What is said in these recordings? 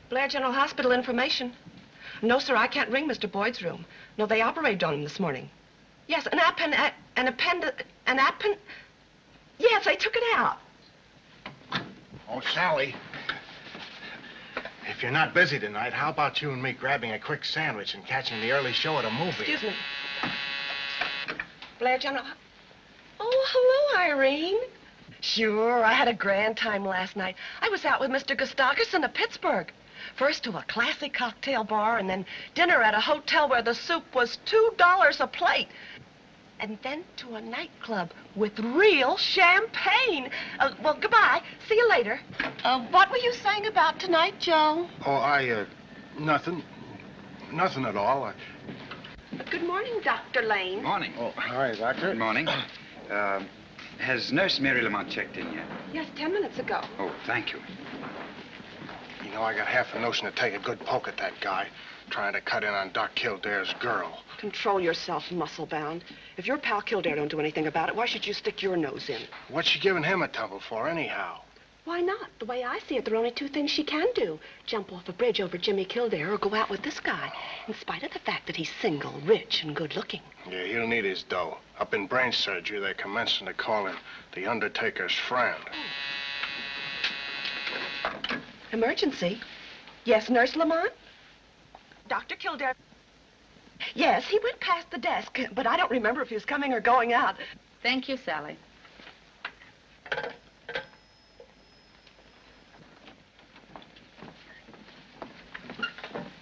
Blair General Hospital information. No, sir, I can't ring Mr. Boyd's room. No, they operated on him this morning. Yes, yes, they took it out. Oh, Sally, if you're not busy tonight, how about you and me grabbing a quick sandwich and catching the early show at a movie? Excuse me. Blair General... Oh, hello, Irene. Sure, I had a grand time last night. I was out with Mr. Gustakerson of Pittsburgh. First to a classy cocktail bar, and then dinner at a hotel where the soup was $2 a plate. And then to a nightclub with real champagne. Well, goodbye. See you later. What were you saying about tonight, Joe? Oh, nothing. Nothing at all. Good morning, Dr. Lane. Morning. Oh, hi, Doctor. Good morning. Has Nurse Mary Lamont checked in yet? Yes, 10 minutes ago. Oh, thank you. You know, I got half a notion to take a good poke at that guy trying to cut in on Doc Kildare's girl. Control yourself, muscle-bound. If your pal Kildare don't do anything about it, why should you stick your nose in? What's she giving him a tumble for, anyhow? Why not? The way I see it, there are only two things she can do. Jump off a bridge over Jimmy Kildare or go out with this guy, in spite of the fact that he's single, rich, and good-looking. Yeah, he'll need his dough. Up in brain surgery, they're commencing to call him the Undertaker's friend. Emergency? Yes, Nurse Lamont? Dr. Kildare? Yes, he went past the desk, but I don't remember if he was coming or going out. Thank you, Sally.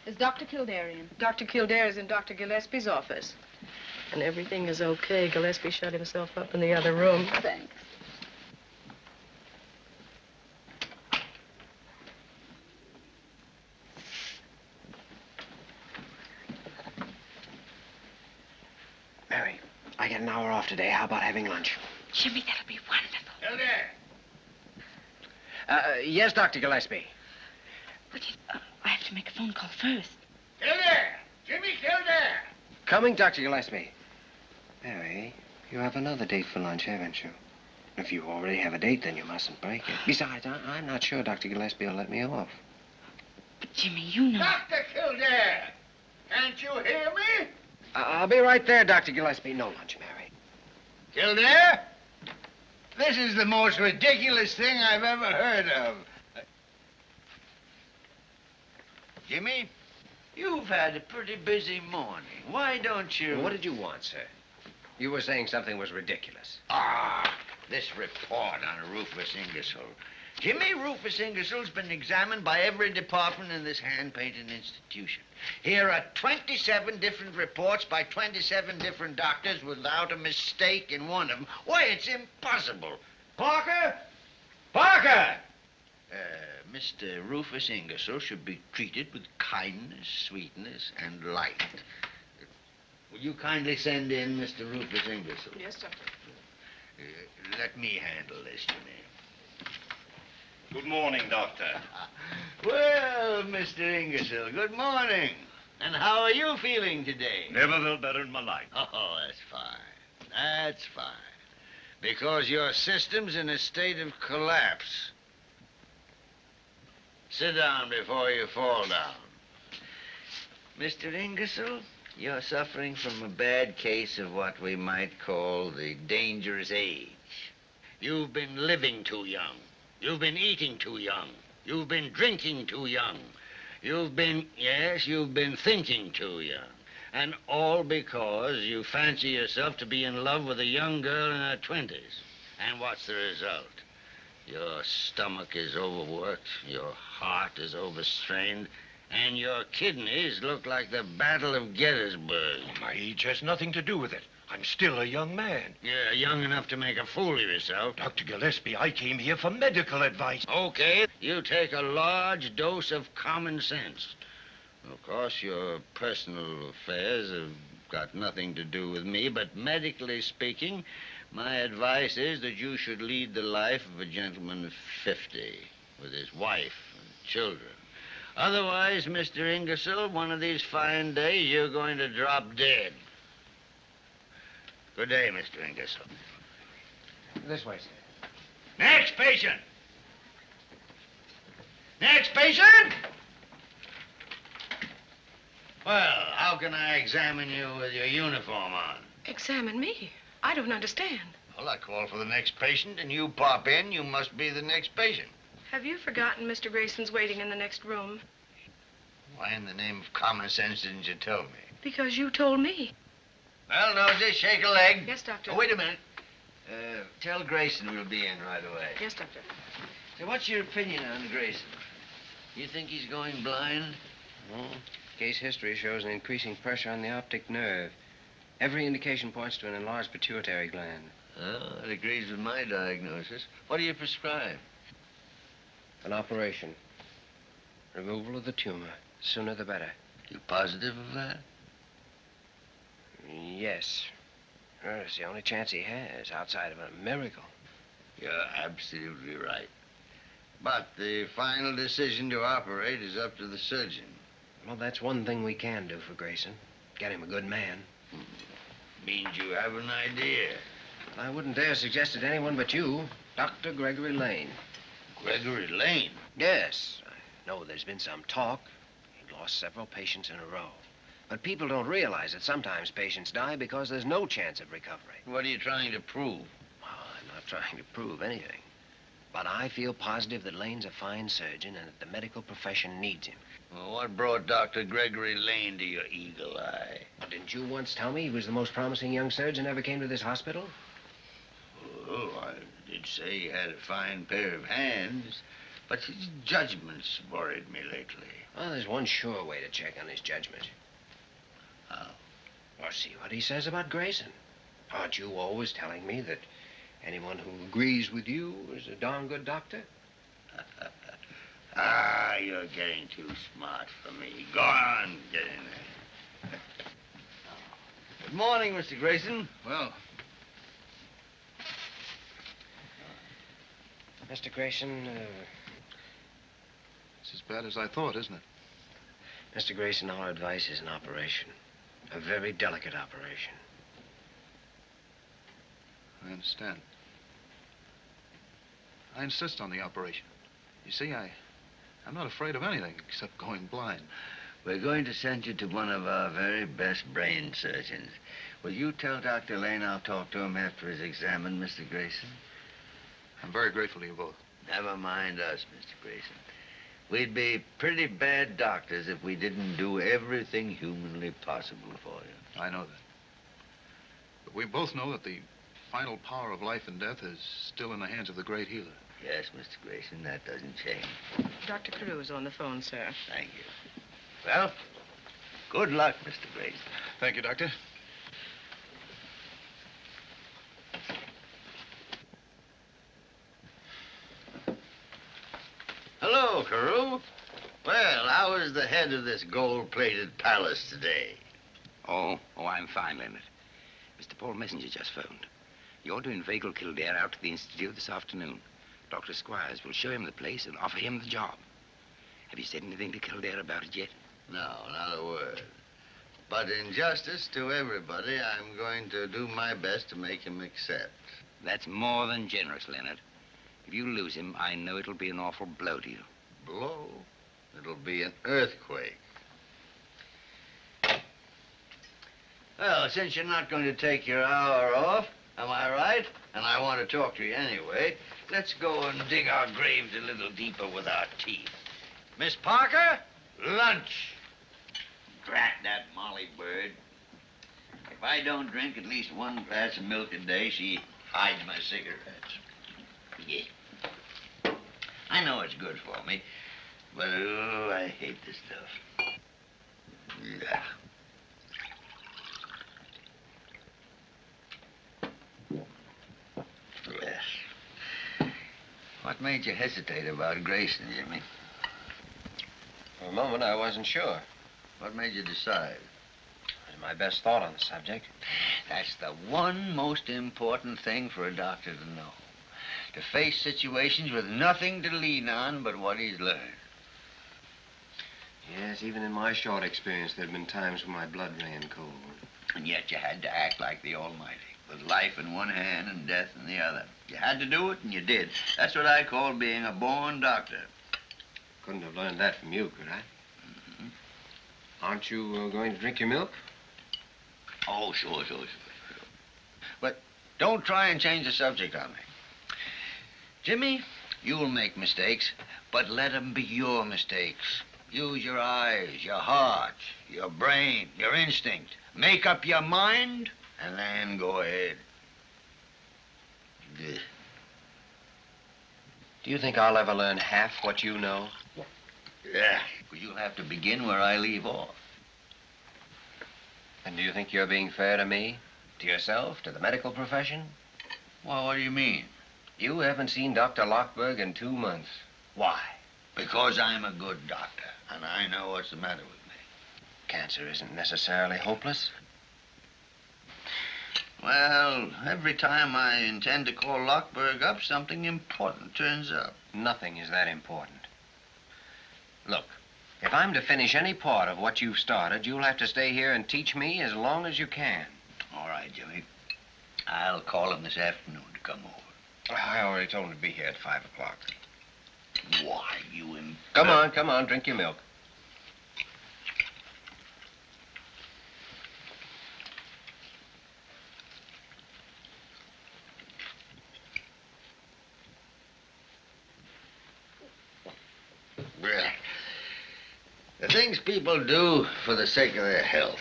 Is Dr. Kildare in? Dr. Kildare is in Dr. Gillespie's office. And everything is okay. Gillespie shut himself up in the other room. Thanks. Mary, I get an hour off today. How about having lunch? Jimmy, that'll be wonderful. Kildare! Yes, Dr. Gillespie. But I have to make a phone call first. Kildare! Jimmy Kildare! Coming, Dr. Gillespie. Mary, you have another date for lunch, haven't you? If you already have a date, then you mustn't break it. Besides, I'm not sure Dr. Gillespie will let me off. But, Jimmy, you know... Dr. Kildare! Can't you hear me? I'll be right there, Dr. Gillespie. No lunch, Mary. Kildare? This is the most ridiculous thing I've ever heard of. Jimmy, you've had a pretty busy morning. Why don't you... What did you want, sir? You were saying something was ridiculous. Ah, this report on Rufus Ingersoll. Jimmy, Rufus Ingersoll's been examined by every department in this hand-painted institution. Here are 27 different reports by 27 different doctors without a mistake in one of them. Why, it's impossible. Parker? Parker! Mr. Rufus Ingersoll should be treated with kindness, sweetness, and light. Will you kindly send in Mr. Rufus Ingersoll? Yes, doctor. Let me handle this, Jimmy. Good morning, Doctor. Well, Mr. Ingersoll, good morning. And how are you feeling today? Never felt better in my life. Oh, that's fine. That's fine. Because your system's in a state of collapse. Sit down before you fall down. Mr. Ingersoll, you're suffering from a bad case of what we might call the dangerous age. You've been living too young. You've been eating too young. You've been drinking too young. You've been thinking too young. And all because you fancy yourself to be in love with a young girl in her 20s. And what's the result? Your stomach is overworked, your heart is overstrained, and your kidneys look like the Battle of Gettysburg. My age has nothing to do with it. I'm still a young man. You're young enough to make a fool of yourself. Dr. Gillespie, I came here for medical advice. Okay, you take a large dose of common sense. Of course, your personal affairs have got nothing to do with me, but medically speaking, my advice is that you should lead the life of a gentleman of 50, with his wife and children. Otherwise, Mr. Ingersoll, one of these fine days, you're going to drop dead. Good day, Mr. Ingersoll. This way, sir. Next patient! Next patient! Well, how can I examine you with your uniform on? Examine me? I don't understand. Well, I call for the next patient, and you pop in. You must be the next patient. Have you forgotten Mr. Grayson's waiting in the next room? Why in the name of common sense didn't you tell me? Because you told me. Well, Nosey, shake a leg. Yes, Doctor. Oh, wait a minute. Tell Grayson we'll be in right away. Yes, Doctor. So what's your opinion on Grayson? You think he's going blind? Case history shows an increasing pressure on the optic nerve. Every indication points to an enlarged pituitary gland. Oh, that agrees with my diagnosis. What do you prescribe? An operation. Removal of the tumor. Sooner the better. You positive of that? Yes. Well, it's the only chance he has outside of a miracle. You're absolutely right. But the final decision to operate is up to the surgeon. Well, that's one thing we can do for Grayson. Get him a good man. Means you have an idea. I wouldn't dare suggest it to anyone but you, Dr. Gregory Lane. Gregory Lane? Yes. I know there's been some talk. He lost several patients in a row. But people don't realize that sometimes patients die because there's no chance of recovery. What are you trying to prove? Oh, I'm not trying to prove anything. But I feel positive that Lane's a fine surgeon and that the medical profession needs him. Well, what brought Dr. Gregory Lane to your eagle eye? Didn't you once tell me he was the most promising young surgeon ever came to this hospital? Oh, I did say he had a fine pair of hands, but his judgment's worried me lately. Well, there's one sure way to check on his judgment. How? Well, see what he says about Grayson. Aren't you always telling me that anyone who agrees with you is a darn good doctor? Ah, you're getting too smart for me. Go on, get in there. Good morning, Mr. Grayson. Well, Mr. Grayson, it's as bad as I thought, isn't it? Mr. Grayson, our advice is an operation. A very delicate operation. I understand. I insist on the operation. You see, I'm not afraid of anything except going blind. We're going to send you to one of our very best brain surgeons. Will you tell Dr. Lane I'll talk to him after he's examined, Mr. Grayson? I'm very grateful to you both. Never mind us, Mr. Grayson. We'd be pretty bad doctors if we didn't do everything humanly possible for you. I know that. But we both know that the final power of life and death is still in the hands of the great healer. Yes, Mr. Grayson, that doesn't change. Dr. Carew is on the phone, sir. Thank you. Well, good luck, Mr. Grayson. Thank you, Doctor. Hello, Carew. Well, how is the head of this gold-plated palace today? Oh, I'm fine, Leonard. Mr. Paul Messenger just phoned. You're to inveigle Kildare out to the Institute this afternoon. Dr. Squires will show him the place and offer him the job. Have you said anything to Kildare about it yet? No, not a word. But in justice to everybody, I'm going to do my best to make him accept. That's more than generous, Leonard. If you lose him, I know it'll be an awful blow to you. Blow? It'll be an earthquake. Well, since you're not going to take your hour off, am I right? And I want to talk to you anyway. Let's go and dig our graves a little deeper with our teeth. Miss Parker, lunch. Drat that Molly bird. If I don't drink at least one glass of milk a day, she hides my cigarettes. Yeah. I know it's good for me, but oh, I hate this stuff. Yeah. What made you hesitate about Grayson, Jimmy? For a moment, I wasn't sure. What made you decide? It was my best thought on the subject. That's the one most important thing for a doctor to know. To face situations with nothing to lean on but what he's learned. Yes, even in my short experience, there have been times when my blood ran cold. And yet you had to act like the Almighty, with life in one hand and death in the other. You had to do it, and you did. That's what I call being a born doctor. Couldn't have learned that from you, could I? Mm-hmm. Aren't you going to drink your milk? Oh, sure. But don't try and change the subject on me. Jimmy, you'll make mistakes, but let them be your mistakes. Use your eyes, your heart, your brain, your instinct. Make up your mind, and then go ahead. Good. Do you think I'll ever learn half what you know? Yeah. Well, you'll have to begin where I leave off. And do you think you're being fair to me? To yourself? To the medical profession? Well, what do you mean? You haven't seen Dr. Lockberg in 2 months. Why? Because I'm a good doctor, and I know what's the matter with me. Cancer isn't necessarily hopeless. Well, every time I intend to call Lockberg up, something important turns up. Nothing is that important. Look, if I'm to finish any part of what you've started, you'll have to stay here and teach me as long as you can. All right, Jimmy. I'll call him this afternoon to come over. I already told him to be here at 5 o'clock. Why, you Come on, drink your milk. Yeah. The things people do for the sake of their health.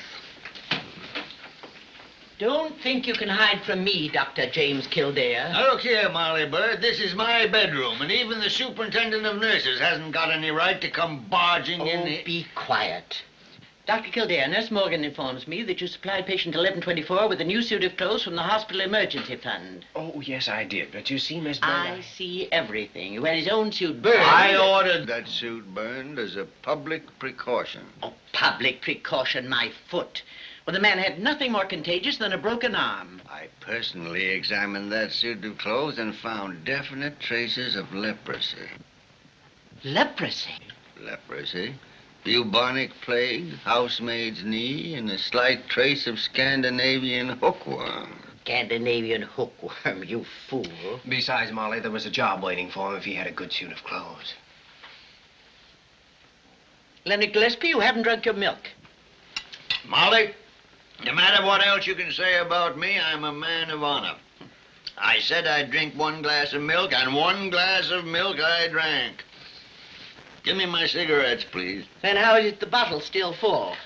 Don't think you can hide from me, Dr. James Kildare. Now, look here, Molly Bird. This is my bedroom, and even the superintendent of nurses hasn't got any right to come barging in here. Be quiet. Dr. Kildare, Nurse Morgan informs me that you supplied patient 1124 with a new suit of clothes from the hospital emergency fund. Oh, yes, I did. But you see, Miss Bird, I see everything. You had his own suit burned. I ordered that suit burned as a public precaution. Oh, public precaution, my foot. Well, the man had nothing more contagious than a broken arm. I personally examined that suit of clothes and found definite traces of leprosy. Leprosy? Leprosy? Bubonic plague, housemaid's knee, and a slight trace of Scandinavian hookworm. Scandinavian hookworm, you fool. Besides, Molly, there was a job waiting for him if he had a good suit of clothes. Leonard Gillespie, you haven't drunk your milk. Molly, no matter what else you can say about me, I'm a man of honor. I said I'd drink 1 glass of milk, and 1 glass of milk I drank. Give me my cigarettes, please. Then how is it the bottle's still full?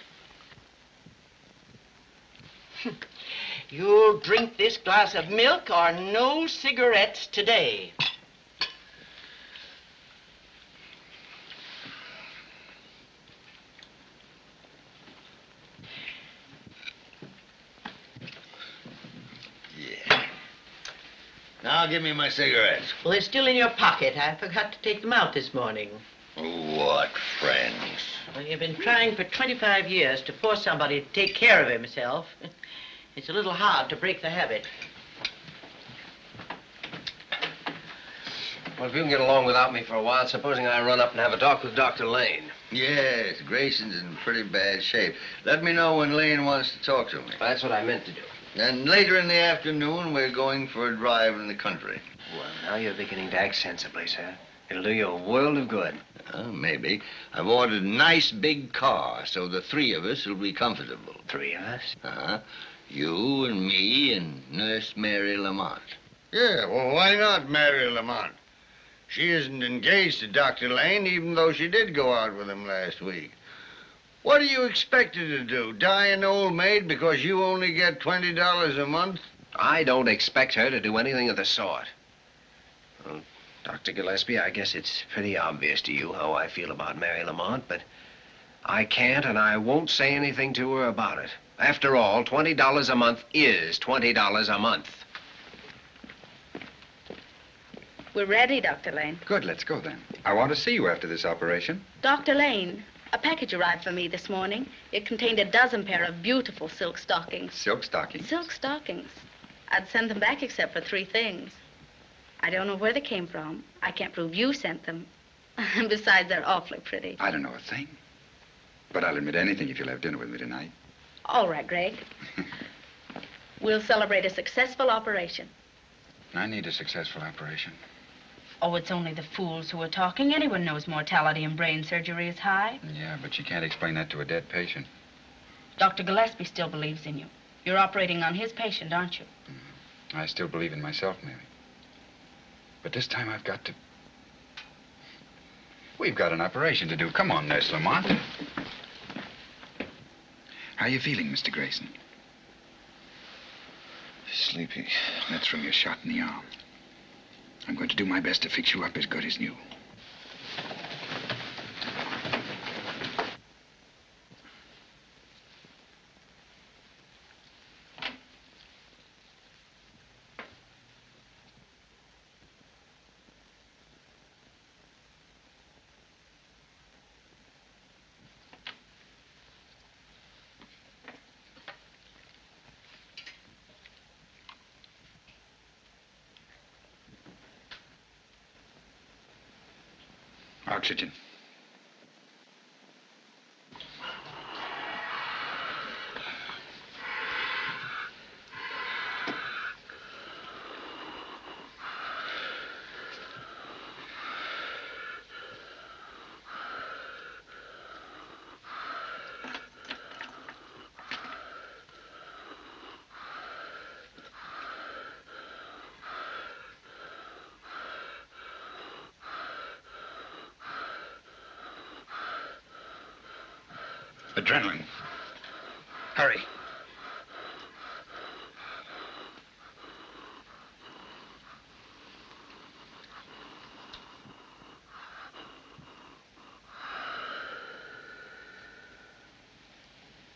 You'll drink this glass of milk or no cigarettes today. Yeah. Now give me my cigarettes. Well, they're still in your pocket. I forgot to take them out this morning. What friends? Well, you've been trying for 25 years to force somebody to take care of himself. It's a little hard to break the habit. Well, if you can get along without me for a while, supposing I run up and have a talk with Dr. Lane. Yes, Grayson's in pretty bad shape. Let me know when Lane wants to talk to me. That's what I meant to do. And later in the afternoon, we're going for a drive in the country. Well, now you're beginning to act sensibly, sir. It'll do you a world of good. Maybe. I've ordered a nice big car, so the 3 of us will be comfortable. 3 of us? Uh-huh. You and me and Nurse Mary Lamont. Yeah, well, why not Mary Lamont? She isn't engaged to Dr. Lane, even though she did go out with him last week. What do you expect her to do? Die an old maid because you only get $20 a month? I don't expect her to do anything of the sort. Well, Dr. Gillespie, I guess it's pretty obvious to you how I feel about Mary Lamont, but I can't and I won't say anything to her about it. After all, $20 a month is $20 a month. We're ready, Dr. Lane. Good, let's go then. I want to see you after this operation. Dr. Lane, a package arrived for me this morning. It contained a dozen pair of beautiful silk stockings. Silk stockings? Silk stockings. I'd send them back except for 3 things. I don't know where they came from. I can't prove you sent them. And besides, they're awfully pretty. I don't know a thing. But I'll admit anything if you'll have dinner with me tonight. All right, Greg. We'll celebrate a successful operation. I need a successful operation. Oh, it's only the fools who are talking. Anyone knows mortality in brain surgery is high. Yeah, but you can't explain that to a dead patient. Dr. Gillespie still believes in you. You're operating on his patient, aren't you? I still believe in myself, Mary. But this time I've got to... We've got an operation to do. Come on, Nurse Lamont. How are you feeling, Mr. Grayson? Sleepy. That's from your shot in the arm. I'm going to do my best to fix you up as good as new. Oxygen. Adrenaline. Hurry.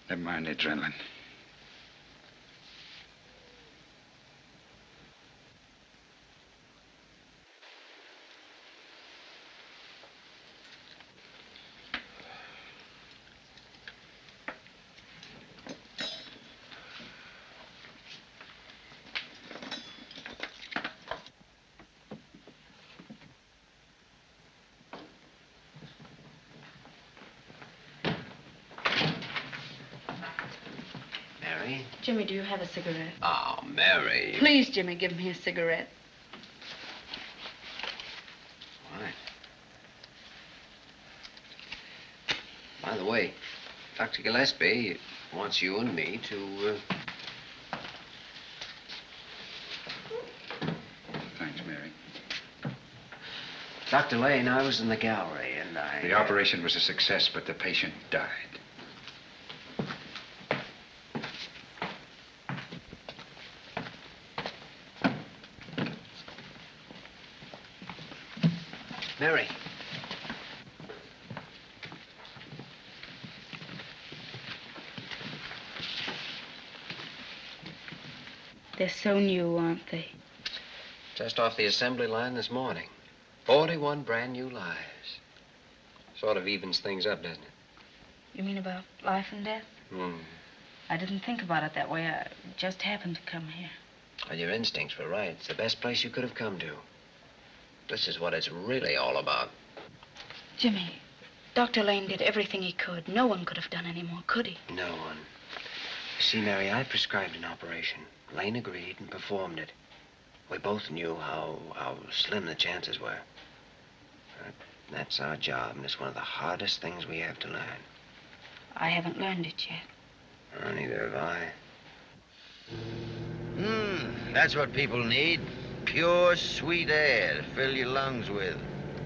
Never mind the adrenaline. Mary? Jimmy, do you have a cigarette? Oh, Mary. Please, Jimmy, give me a cigarette. Why? By the way, Dr. Gillespie wants you and me to, Thanks, Mary. Dr. Lane, I was in the gallery, and I... The operation was a success, but the patient died. Mary. They're so new, aren't they? Just off the assembly line this morning. 41 brand new lives. Sort of evens things up, doesn't it? You mean about life and death? I didn't think about it that way. I just happened to come here. Well, your instincts were right. It's the best place you could have come to. This is what it's really all about. Jimmy, Dr. Lane did everything he could. No one could have done any more, could he? No one. You see, Mary, I prescribed an operation. Lane agreed and performed it. We both knew how slim the chances were. But that's our job, and it's one of the hardest things we have to learn. I haven't learned it yet. Neither have I. That's what people need. Pure, sweet air to fill your lungs with.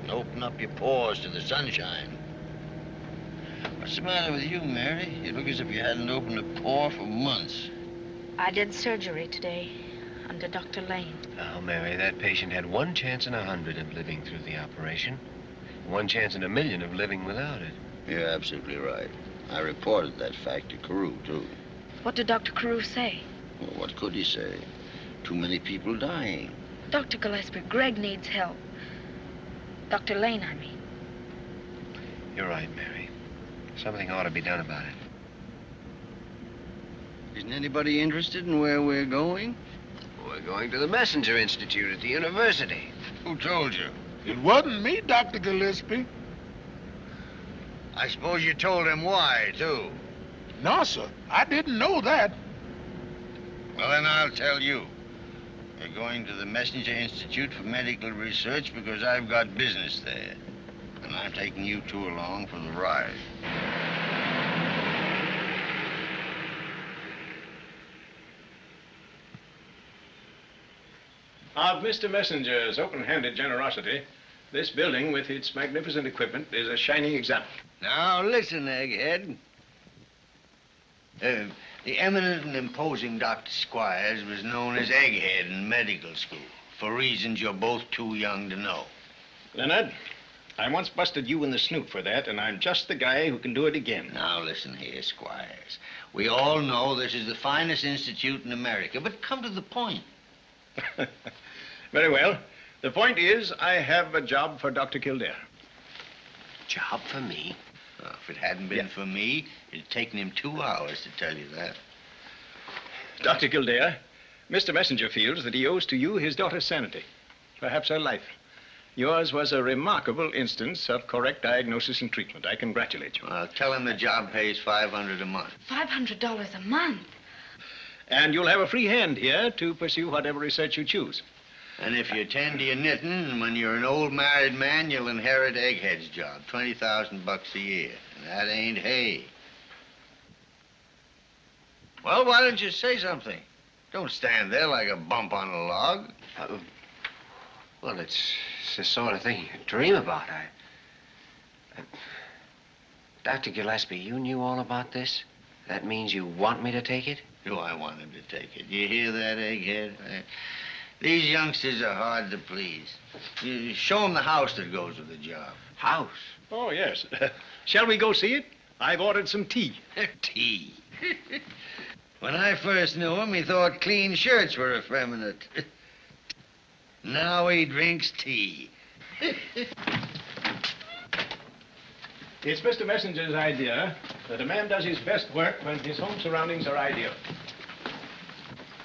And open up your pores to the sunshine. What's the matter with you, Mary? You look as if you hadn't opened a pore for months. I did surgery today. under Dr. Lane. Now, Mary, that patient had 1 chance in 100 of living through the operation. 1 chance in 1,000,000 of living without it. You're absolutely right. I reported that fact to Carew, too. What did Dr. Carew say? Well, what could he say? Too many people dying. Dr. Gillespie, Greg needs help. Dr. Lane, I mean. You're right, Mary. Something ought to be done about it. Isn't anybody interested in where we're going? We're going to the Messenger Institute at the university. Who told you? It wasn't me, Dr. Gillespie. I suppose you told him why, too. No, sir. I didn't know that. Well, then I'll tell you. We're going to the Messenger Institute for Medical Research because I've got business there. And I'm taking you two along for the ride. Of Mr. Messenger's open-handed generosity, this building with its magnificent equipment is a shining example. Now, listen, Egghead. The eminent and imposing Dr. Squires was known as Egghead in medical school, for reasons you're both too young to know. Leonard, I once busted you in the snoot for that, and I'm just the guy who can do it again. Now, listen here, Squires. We all know this is the finest institute in America, but come to the point. Very well. The point is, I have a job for Dr. Kildare. Job for me? Well, if it hadn't been for me, it'd taken him 2 hours to tell you that. Dr. Kildare, Mr. Messenger feels that he owes to you his daughter's sanity, perhaps her life. Yours was a remarkable instance of correct diagnosis and treatment. I congratulate you. Well, tell him the job pays $500 a month. $500 a month? And you'll have a free hand here to pursue whatever research you choose. And if you attend to your knitting, when you're an old married man, you'll inherit Egghead's job, $20,000 a year. And that ain't hay. Well, why don't you say something? Don't stand there like a bump on a log. Well, it's the sort of thing you dream about. Dr. Gillespie, you knew all about this? That means you want me to take it? Do I want him to take it? You hear that, Egghead? These youngsters are hard to please. You show them the house that goes with the job. House? Oh, yes. Shall we go see it? I've ordered some tea. Tea. When I first knew him, he thought clean shirts were effeminate. Now he drinks tea. It's Mr. Messenger's idea that a man does his best work when his home surroundings are ideal.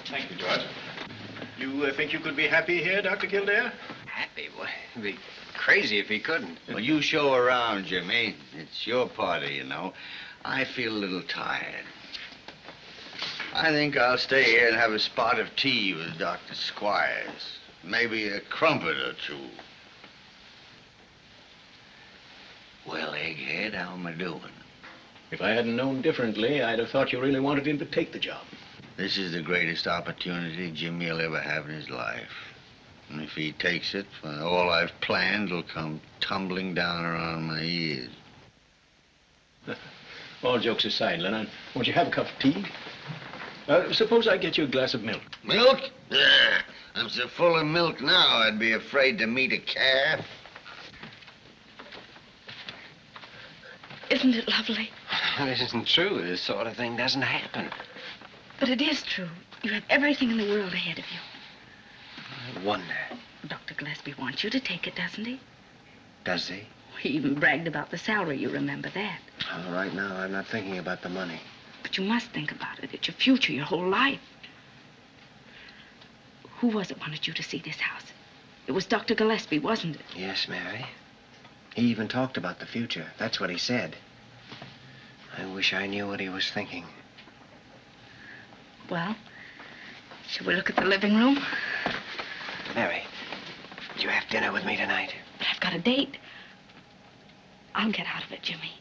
Thank you, George. You think you could be happy here, Dr. Kildare? Happy? Well, he'd be crazy if he couldn't. Well, you show around, Jimmy. It's your party, you know. I feel a little tired. I think I'll stay here and have a spot of tea with Dr. Squires. Maybe a crumpet or two. Well, Egghead, how am I doing? If I hadn't known differently, I'd have thought you really wanted him to take the job. This is the greatest opportunity Jimmy will ever have in his life. And if he takes it, all I've planned will come tumbling down around my ears. All jokes aside, Leonard, won't you have a cup of tea? Suppose I get you a glass of milk. Milk? I'm so full of milk now, I'd be afraid to meet a calf. Isn't it lovely? This isn't true. This sort of thing doesn't happen. But it is true. You have everything in the world ahead of you. I wonder. Dr. Gillespie wants you to take it, doesn't he? Does he? He even bragged about the salary, you remember that. Oh, right now, I'm not thinking about the money. But you must think about it. It's your future, your whole life. Who was it wanted you to see this house? It was Dr. Gillespie, wasn't it? Yes, Mary. He even talked about the future. That's what he said. I wish I knew what he was thinking. Well, shall we look at the living room? Mary, would you have dinner with me tonight? But I've got a date. I'll get out of it, Jimmy.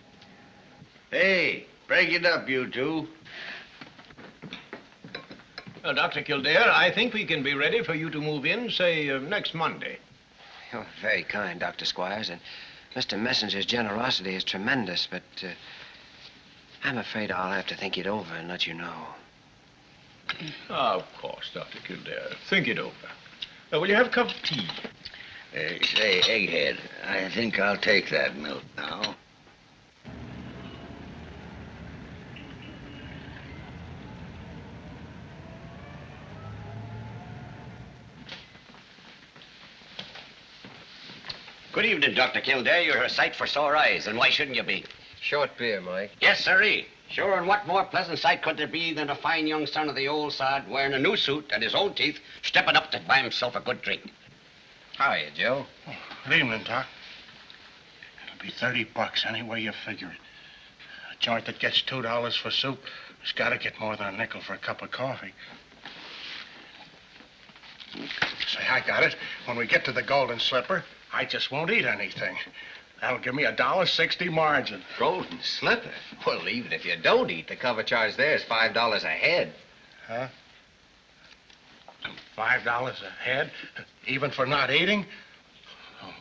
Hey, break it up, you two. Well, Dr. Kildare, I think we can be ready for you to move in, say, next Monday. You're very kind, Dr. Squires, and Mr. Messenger's generosity is tremendous, but I'm afraid I'll have to think it over and let you know. Of course, Dr. Kildare. Think it over. Will you have a cup of tea? Say, Egghead, I think I'll take that milk now. Good evening, Dr. Kildare. You're a sight for sore eyes, and why shouldn't you be? Short beer, Mike. Yes, sirree. Sure, and what more pleasant sight could there be than a fine young son of the old sod wearing a new suit and his own teeth stepping up to buy himself a good drink? How are you, Joe? Good evening, Doc. It'll be $30 any way you figure it. A joint that gets $2 for soup has got to get more than a nickel for a cup of coffee. Say, I got it. When we get to the Golden Slipper, I just won't eat anything. That'll give me $1.60 margin. Golden Slipper? Well, even if you don't eat, the cover charge there is $5 a head. Huh? $5 a head? Even for not eating? Oh,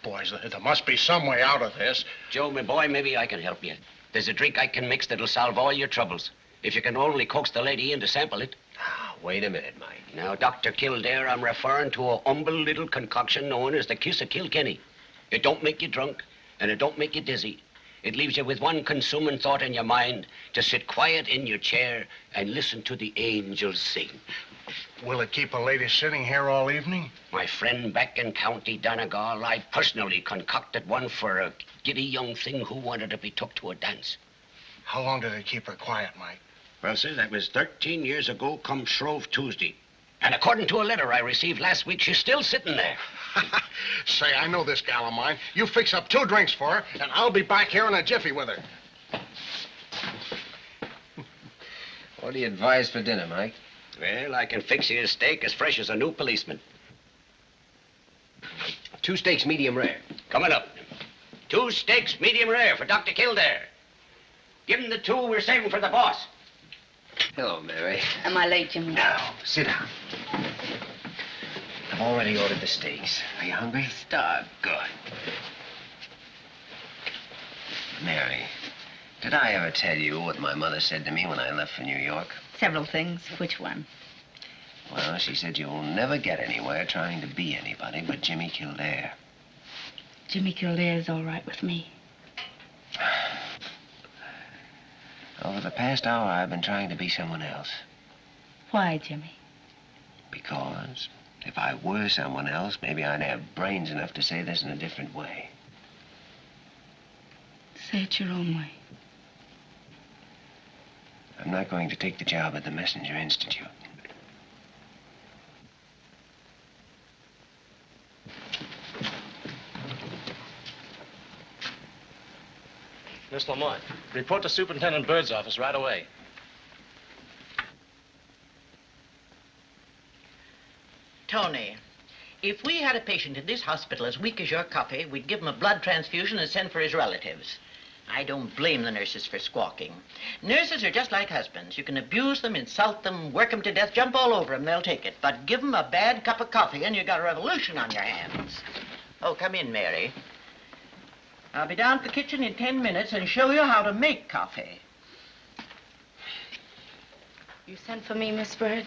boys, there must be some way out of this. Joe, my boy, maybe I can help you. There's a drink I can mix that'll solve all your troubles. If you can only coax the lady in to sample it. Wait a minute, Mike. Now, Dr. Kildare, I'm referring to a humble little concoction known as the Kiss of Kilkenny. It don't make you drunk, and it don't make you dizzy. It leaves you with one consuming thought in your mind, to sit quiet in your chair and listen to the angels sing. Will it keep a lady sitting here all evening? My friend back in County Donegal, I personally concocted one for a giddy young thing who wanted to be took to a dance. How long did it keep her quiet, Mike? Well, sir, that was 13 years ago come Shrove Tuesday. And according to a letter I received last week, she's still sitting there. Say, I know this gal of mine. You fix up 2 drinks for her, and I'll be back here in a jiffy with her. What do you advise for dinner, Mike? Well, I can fix you a steak as fresh as a new policeman. 2 steaks, medium rare. Coming up. 2 steaks, medium rare for Dr. Kildare. Give him the 2 we're saving for the boss. Hello, Mary. Am I late, Jimmy? No, sit down. I've already ordered the steaks. Are you hungry? Starved. Good. Mary, did I ever tell you what my mother said to me when I left for New York? Several things. Which one? Well, she said you'll never get anywhere trying to be anybody but Jimmy Kildare. Jimmy Kildare's all right with me. Over the past hour, I've been trying to be someone else. Why, Jimmy? Because if I were someone else, maybe I'd have brains enough to say this in a different way. Say it your own way. I'm not going to take the job at the Messenger Institute. Miss Lamont, report to Superintendent Bird's office right away. Tony, if we had a patient in this hospital as weak as your copy, we'd give him a blood transfusion and send for his relatives. I don't blame the nurses for squawking. Nurses are just like husbands. You can abuse them, insult them, work them to death, jump all over them, they'll take it. But give them a bad cup of coffee and you got a revolution on your hands. Oh, come in, Mary. I'll be down at the kitchen in 10 minutes and show you how to make coffee. You sent for me, Miss Bird?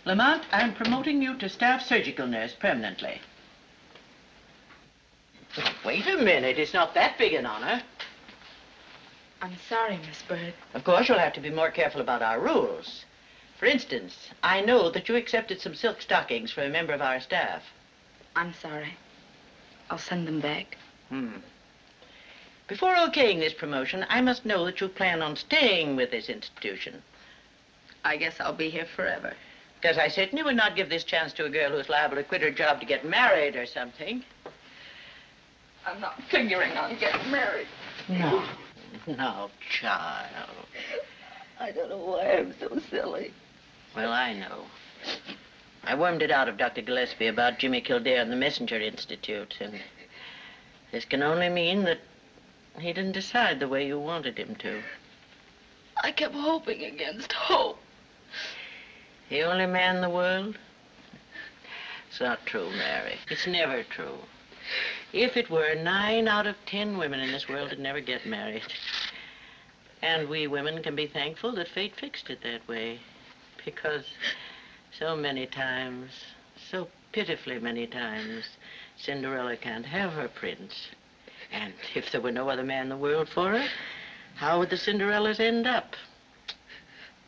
Lamont, I'm promoting you to staff surgical nurse permanently. Wait a minute, it's not that big an honor. I'm sorry, Miss Bird. Of course, you'll have to be more careful about our rules. For instance, I know that you accepted some silk stockings for a member of our staff. I'm sorry. I'll send them back. Before okaying this promotion, I must know that you plan on staying with this institution. I guess I'll be here forever. Because I certainly would not give this chance to a girl who's liable to quit her job to get married or something. I'm not figuring on getting married. No. No, child. I don't know why I'm so silly. Well, I know. I wormed it out of Dr. Gillespie about Jimmy Kildare and the Messenger Institute, and this can only mean that he didn't decide the way you wanted him to. I kept hoping against hope. The only man in the world? It's not true, Mary. It's never true. If it were, 9 out of 10 women in this world would never get married. And we women can be thankful that fate fixed it that way. Because so many times, so pitifully many times, Cinderella can't have her prince. And if there were no other man in the world for her, how would the Cinderellas end up?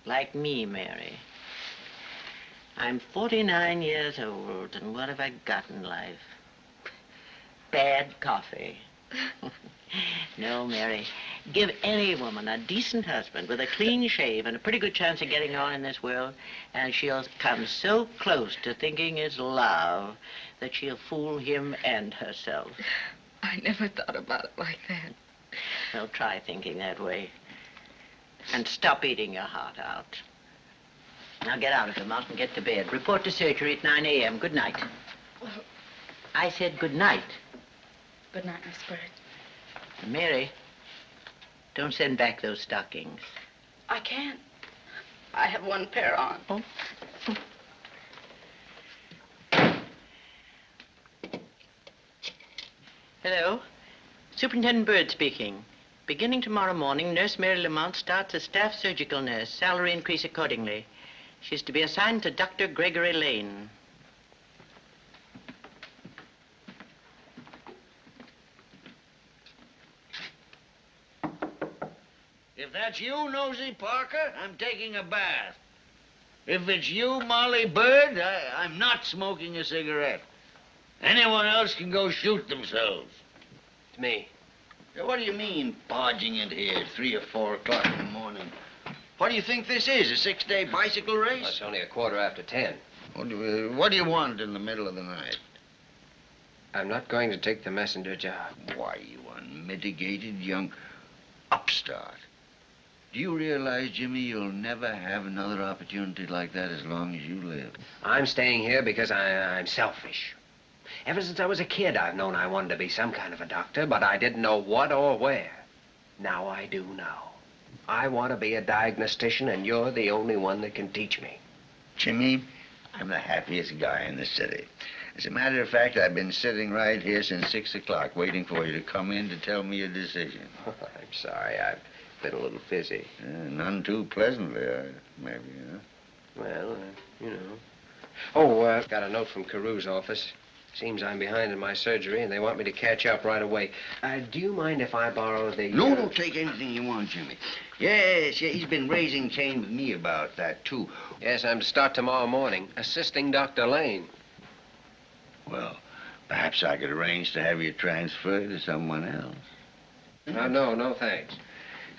Like me, Mary. I'm 49 years old, and what have I got in life? Bad coffee. No, Mary. Give any woman a decent husband with a clean shave and a pretty good chance of getting on in this world, and she'll come so close to thinking it's love that she'll fool him and herself. I never thought about it like that. Well, try thinking that way. And stop eating your heart out. Now get out of the mouth and get to bed. Report to surgery at 9 a.m. Good night. I said good night. Good night, Miss Bird. Mary, don't send back those stockings. I can't. I have one pair on. Oh. Hello. Superintendent Bird speaking. Beginning tomorrow morning, Nurse Mary Lamont starts as staff surgical nurse. Salary increase accordingly. She's to be assigned to Dr. Gregory Lane. If that's you, Nosy Parker, I'm taking a bath. If it's you, Molly Bird, I'm not smoking a cigarette. Anyone else can go shoot themselves. It's me. What do you mean, barging in here at 3 or 4 o'clock in the morning? What do you think this is, a 6-day bicycle race? Well, it's only a quarter after 10. What do you want in the middle of the night? I'm not going to take the messenger job. Why, you unmitigated young upstart. Do you realize, Jimmy, you'll never have another opportunity like that as long as you live? I'm staying here because I'm selfish. Ever since I was a kid, I've known I wanted to be some kind of a doctor, but I didn't know what or where. Now I do know. I want to be a diagnostician, and you're the only one that can teach me. Jimmy, I'm the happiest guy in the city. As a matter of fact, I've been sitting right here since 6 o'clock waiting for you to come in to tell me your decision. I'm sorry, I've been a little busy. None too pleasantly, maybe, huh? Well, you know. Oh, got a note from Carew's office. Seems I'm behind in my surgery, and they want me to catch up right away. Do you mind if I borrow the... No, don't take anything you want, Jimmy. Yes, he's been raising Cain with me about that, too. Yes, I'm to start tomorrow morning, assisting Dr. Lane. Well, perhaps I could arrange to have you transferred to someone else. No, thanks.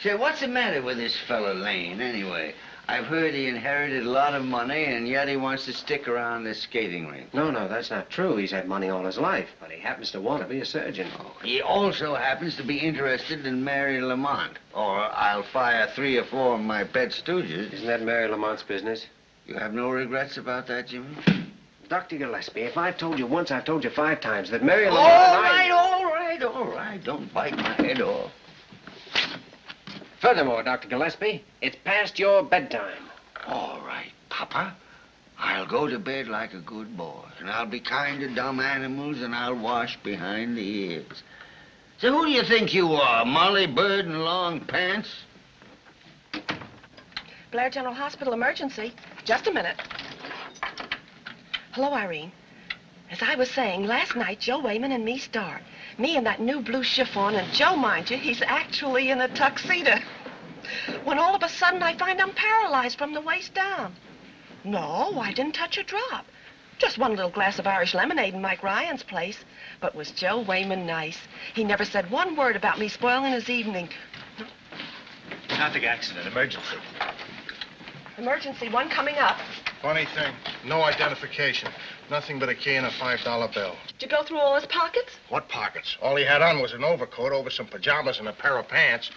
Say, what's the matter with this fellow Lane, anyway? I've heard he inherited a lot of money, and yet he wants to stick around this skating rink. No, that's not true. He's had money all his life, but he happens to want to be a surgeon. Oh, he also happens to be interested in Mary Lamont, or I'll fire 3 or 4 of my pet stooges. Isn't that Mary Lamont's business? You have no regrets about that, Jimmy? Dr. Gillespie, if I've told you once, I've told you 5 times that Mary Lamont All right. Don't bite my head off. Furthermore, Dr. Gillespie, it's past your bedtime. All right, Papa. I'll go to bed like a good boy, and I'll be kind to dumb animals, and I'll wash behind the ears. So who do you think you are, Molly Bird in long pants? Blair General Hospital emergency. Just a minute. Hello, Irene. As I was saying, last night, Joe Wayman and me start. Me in that new blue chiffon, and Joe, mind you, he's actually in a tuxedo. When all of a sudden I find I'm paralyzed from the waist down. No, I didn't touch a drop. Just one little glass of Irish lemonade in Mike Ryan's place. But was Joe Wayman nice? He never said one word about me spoiling his evening. Traffic accident, emergency. Emergency, one coming up. Funny thing, no identification. Nothing but a key and a $5 bill. Did you go through all his pockets? What pockets? All he had on was an overcoat over some pajamas and a pair of pants.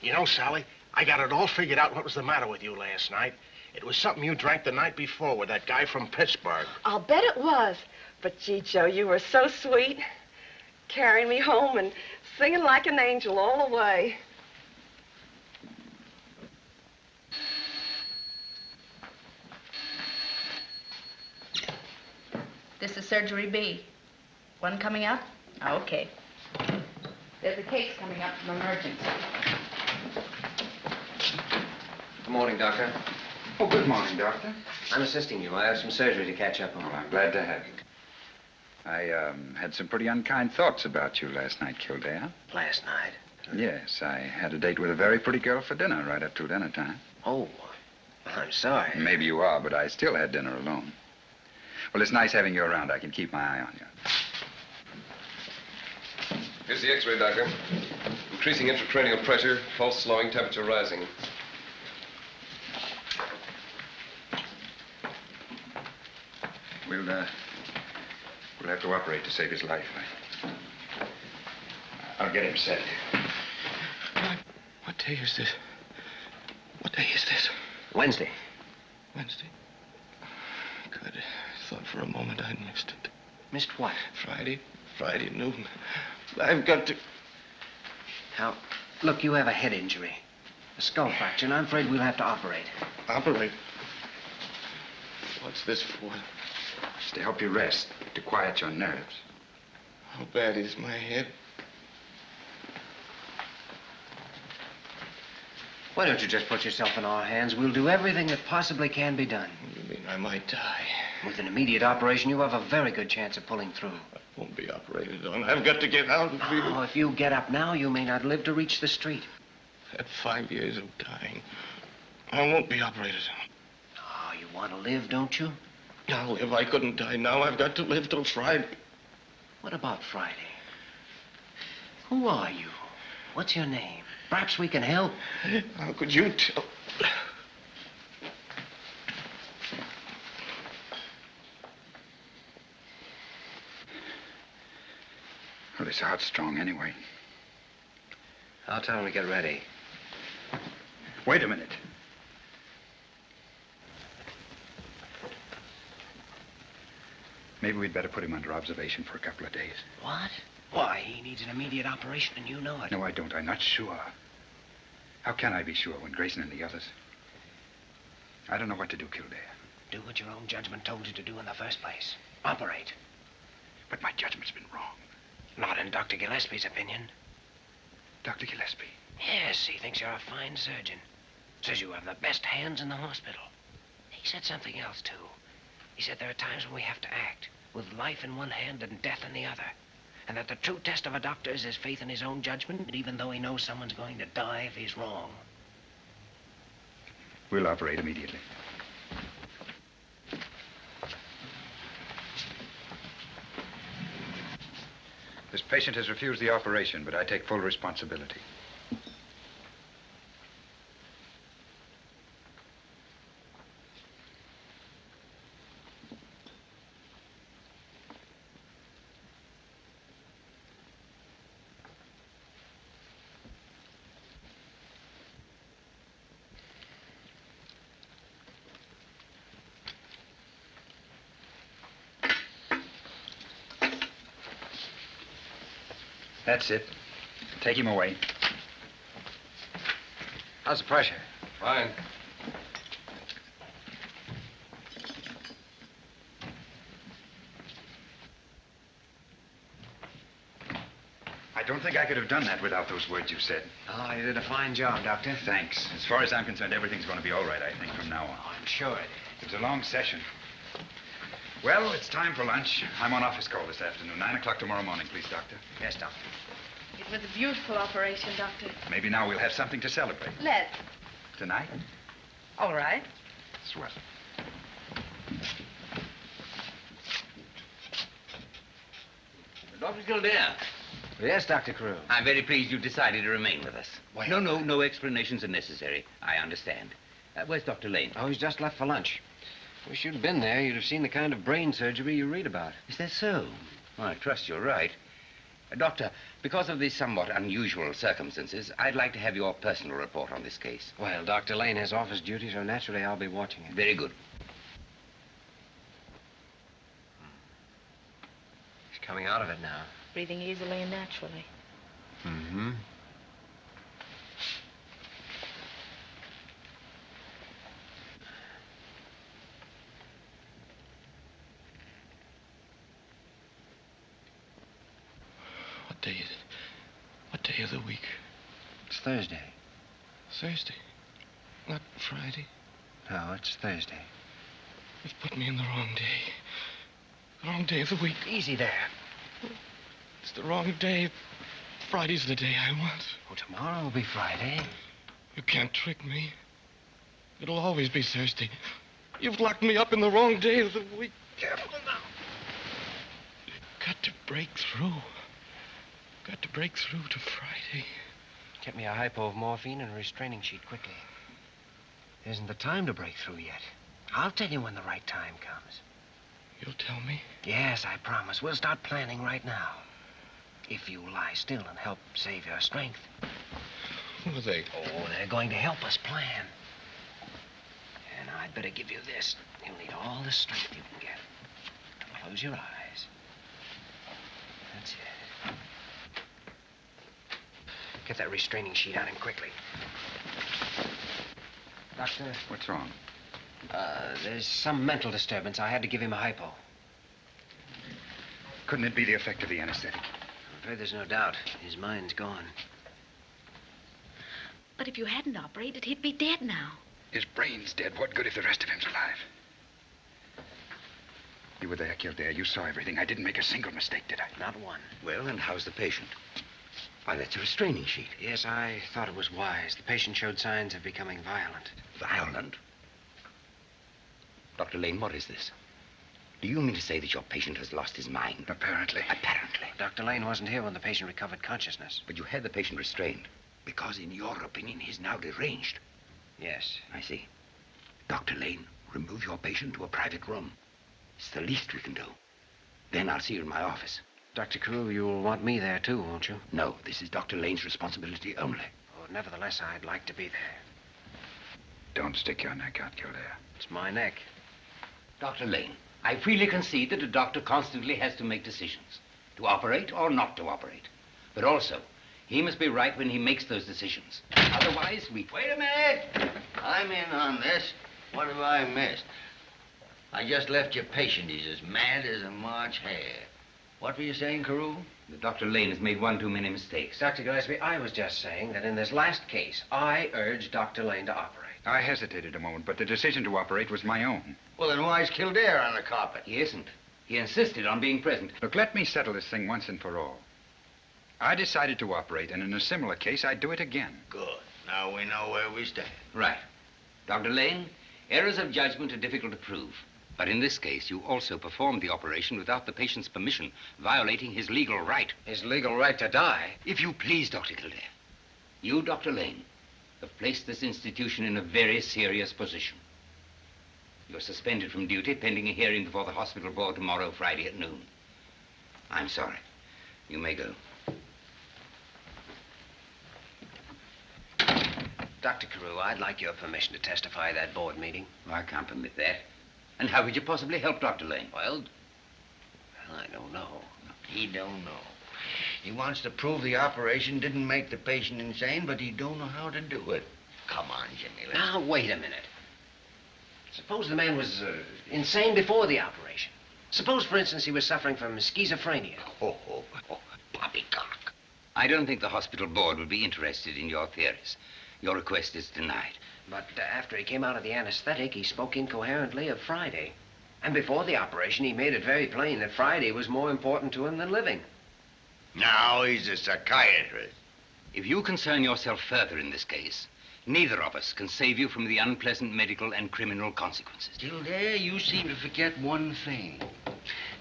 You know, Sally, I got it all figured out what was the matter with you last night. It was something you drank the night before with that guy from Pittsburgh. I'll bet it was. But, gee, Joe, you were so sweet. Carrying me home and singing like an angel all the way. This is Surgery B. One coming up? Okay. There's a case coming up from emergency. Good morning, Doctor. Oh, good morning, Doctor. I'm assisting you. I have some surgery to catch up on. Well, I'm glad to have you. I had some pretty unkind thoughts about you last night, Kildare. Last night? Yes, I had a date with a very pretty girl for dinner right up till dinner time. Oh, well, I'm sorry. Maybe you are, but I still had dinner alone. Well, it's nice having you around. I can keep my eye on you. Here's the X-ray, Doctor. Increasing intracranial pressure, pulse slowing, temperature rising. We'll have to operate to save his life. I'll get him set. What day is this? What day is this? Wednesday. Wednesday. Good. I thought for a moment I'd missed it. Missed what? Friday noon. I've got to... Now, look, you have a head injury. A skull fracture, and I'm afraid we'll have to operate. Operate? What's this for? It's to help you rest, to quiet your nerves. How bad is my head? Why don't you just put yourself in our hands? We'll do everything that possibly can be done. You mean I might die? With an immediate operation, you have a very good chance of pulling through. I won't be operated on. I've got to get out and feel... Oh, if you get up now, you may not live to reach the street. I've had 5 years of dying. I won't be operated on. Oh, you want to live, don't you? I'll live. I couldn't die now. I've got to live till Friday. What about Friday? Who are you? What's your name? Perhaps we can help. How could you tell? Well, his heart's strong anyway. I'll tell him to get ready. Wait a minute. Maybe we'd better put him under observation for a couple of days. What? Why? He needs an immediate operation, and you know it. No, I don't. I'm not sure. How can I be sure when Grayson and the others... I don't know what to do, Kildare. Do what your own judgment told you to do in the first place. Operate. But my judgment's been wrong. Not in Dr. Gillespie's opinion. Dr. Gillespie? Yes, he thinks you're a fine surgeon. Says you have the best hands in the hospital. He said something else, too. He said there are times when we have to act, with life in one hand and death in the other. And that the true test of a doctor is his faith in his own judgment, even though he knows someone's going to die if he's wrong. We'll operate immediately. This patient has refused the operation, but I take full responsibility. That's it. Take him away. How's the pressure? Fine. I don't think I could have done that without those words you said. Oh, you did a fine job, Doctor. Thanks. As far as I'm concerned, everything's going to be all right, I think, from now on. Oh, I'm sure it is. It's a long session. Well, it's time for lunch. I'm on office call this afternoon. 9 o'clock tomorrow morning, please, Doctor. Yes, Doctor. It was a beautiful operation, Doctor. Maybe now we'll have something to celebrate. Let's. Tonight? All right. Swell. Dr. Kildare. Yes, Dr. Carew. I'm very pleased you've decided to remain with us. Well, No explanations are necessary. I understand. Where's Dr. Lane? Oh, he's just left for lunch. Wish you'd been there. You'd have seen the kind of brain surgery you read about. Is that so? Well, I trust you're right. Doctor, because of the somewhat unusual circumstances, I'd like to have your personal report on this case. Well, Dr. Lane has office duty, so naturally I'll be watching it. Very good. He's coming out of it now. Breathing easily and naturally. Mm-hmm. What day is it? What day of the week? It's Thursday. Thursday. Not Friday. No, it's Thursday. You've put me in the wrong day. The wrong day of the week. Easy there. It's the wrong day. Friday's the day I want. Well, tomorrow will be Friday. You can't trick me. It'll always be Thursday. You've locked me up in the wrong day of the week. Careful now. Got to break through. Got to break through to Friday. Get me a hypo of morphine and a restraining sheet quickly. There isn't the time to break through yet. I'll tell you when the right time comes. You'll tell me? Yes, I promise. We'll start planning right now. If you lie still and help save your strength. Who are they? Oh, they're going to help us plan. And I'd better give you this. You'll need all the strength you can get. Close your eyes. That's it. Get that restraining sheet on him quickly. Doctor? What's wrong? There's some mental disturbance. I had to give him a hypo. Couldn't it be the effect of the anesthetic? I'm afraid there's no doubt. His mind's gone. But if you hadn't operated, he'd be dead now. His brain's dead. What good if the rest of him's alive? You were there, Kildare. You saw everything. I didn't make a single mistake, did I? Not one. Well, and how's the patient? Why, that's a restraining sheet. Yes, I thought it was wise. The patient showed signs of becoming violent. Violent? Dr. Lane, what is this? Do you mean to say that your patient has lost his mind? Apparently. Apparently. Dr. Lane wasn't here when the patient recovered consciousness. But you had the patient restrained because, in your opinion, he's now deranged. Yes. I see. Dr. Lane, remove your patient to a private room. It's the least we can do. Then I'll see you in my office. Dr. Carew, you'll want me there, too, won't you? No, this is Dr. Lane's responsibility only. Oh, nevertheless, I'd like to be there. Don't stick your neck out, Kildare. It's my neck. Dr. Lane, I freely concede that a doctor constantly has to make decisions, to operate or not to operate. But also, he must be right when he makes those decisions. Otherwise, we... Wait a minute. I'm in on this. What have I missed? I just left your patient. He's as mad as a March hare. What were you saying, Carew? That Dr. Lane has made one too many mistakes. Dr. Gillespie, I was just saying that in this last case, I urged Dr. Lane to operate. I hesitated a moment, but the decision to operate was my own. Well, then why's Kildare on the carpet? He isn't. He insisted on being present. Look, let me settle this thing once and for all. I decided to operate, and in a similar case, I'd do it again. Good. Now we know where we stand. Right. Dr. Lane, errors of judgment are difficult to prove. But in this case, you also performed the operation without the patient's permission, violating his legal right. His legal right to die? If you please, Dr. Kildare. You, Dr. Lane, have placed this institution in a very serious position. You're suspended from duty pending a hearing before the hospital board tomorrow, Friday at noon. I'm sorry. You may go. Dr. Carew, I'd like your permission to testify at that board meeting. I can't permit that. And how could you possibly help Dr. Lane? Well, I don't know. He don't know. He wants to prove the operation didn't make the patient insane, but he don't know how to do it. Come on, Jimmy. Now, wait a minute. Suppose the man was insane before the operation. Suppose, for instance, he was suffering from schizophrenia. Poppycock. I don't think the hospital board would be interested in your theories. Your request is denied. But after he came out of the anesthetic, he spoke incoherently of Friday. And before the operation, he made it very plain that Friday was more important to him than living. Now he's a psychiatrist. If you concern yourself further in this case, neither of us can save you from the unpleasant medical and criminal consequences. Kildare, you seem to forget one thing.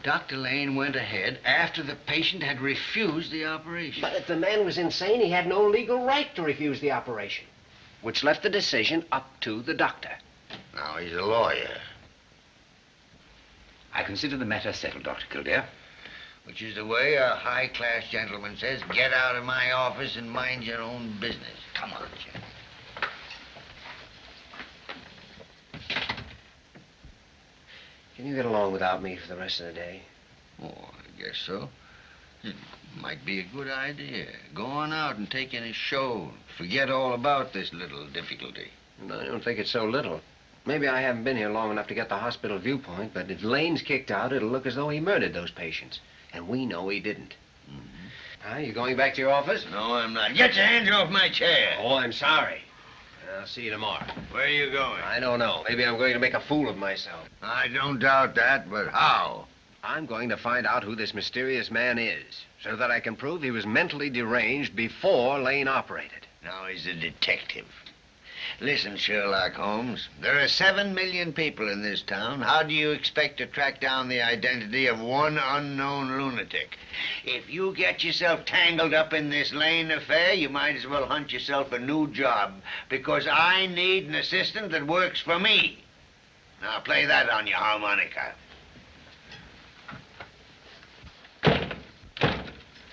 Dr. Lane went ahead after the patient had refused the operation. But if the man was insane, he had no legal right to refuse the operation, which left the decision up to the doctor. Now he's a lawyer. I consider the matter settled, Dr. Kildare. Which is the way a high-class gentleman says, get out of my office and mind your own business. Come on, Jim. Can you get along without me for the rest of the day? Oh, I guess so. It might be a good idea. Go on out and take in a show. Forget all about this little difficulty. I don't think it's so little. Maybe I haven't been here long enough to get the hospital viewpoint, but if Lane's kicked out, it'll look as though he murdered those patients. And we know he didn't. You going back to your office? No, I'm not. Get your hands off my chair. Oh, I'm sorry. I'll see you tomorrow. Where are you going? I don't know. Maybe I'm going to make a fool of myself. I don't doubt that, but how? I'm going to find out who this mysterious man is, so that I can prove he was mentally deranged before Lane operated. Now he's a detective. Listen, Sherlock Holmes, there are 7 million people in this town. How do you expect to track down the identity of one unknown lunatic? If you get yourself tangled up in this Lane affair, you might as well hunt yourself a new job, because I need an assistant that works for me. Now play that on your harmonica.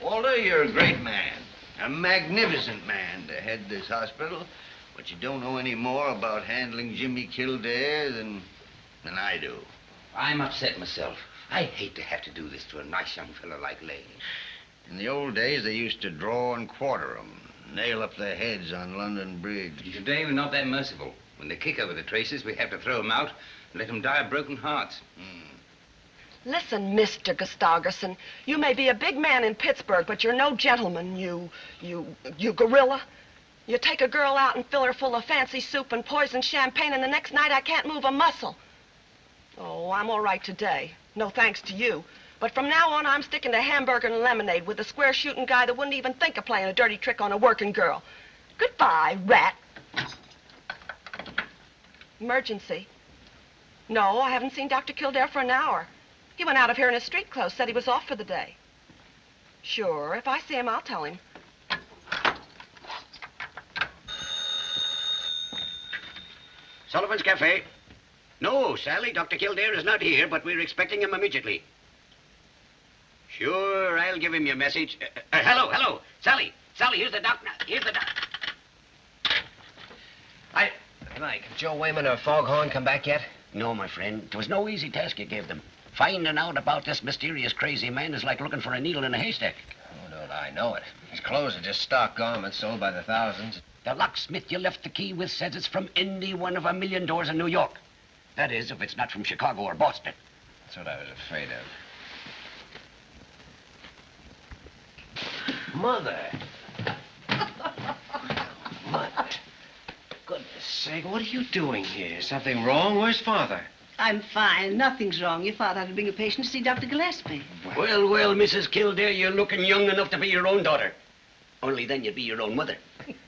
Walter, you're a great man, a magnificent man to head this hospital. But you don't know any more about handling Jimmy Kildare than I do. I'm upset myself. I hate to have to do this to a nice young fellow like Lane. In the old days, they used to draw and quarter 'em, nail up their heads on London Bridge. Today, we're not that merciful. When they kick over the traces, we have to throw them out and let them die of broken hearts. Listen, Mr. Gustafson, you may be a big man in Pittsburgh, but you're no gentleman, you gorilla. You take a girl out and fill her full of fancy soup and poisoned champagne, and the next night I can't move a muscle. Oh, I'm all right today. No thanks to you. But from now on, I'm sticking to hamburger and lemonade with a square-shooting guy that wouldn't even think of playing a dirty trick on a working girl. Goodbye, rat. Emergency. No, I haven't seen Dr. Kildare for an hour. He went out of here in his street clothes, said he was off for the day. Sure, if I see him, I'll tell him. Sullivan's Cafe. No, Sally, Dr. Kildare is not here, but we're expecting him immediately. Sure, I'll give him your message. Hello. Sally, here's the doctor. Mike, Joe Wayman or Foghorn come back yet? No, my friend. It was no easy task you gave them. Finding out about this mysterious crazy man is like looking for a needle in a haystack. Oh, don't I know it. His clothes are just stock garments sold by the thousands. The locksmith you left the key with says it's from any one of 1,000,000 doors in New York. That is, if it's not from Chicago or Boston. That's what I was afraid of. Mother. Mother. Goodness sake, what are you doing here? Something wrong? Where's Father? I'm fine. Nothing's wrong. Your father had to bring a patient to see Dr. Gillespie. Well, Mrs. Kildare, you're looking young enough to be your own daughter. Only then you'd be your own mother.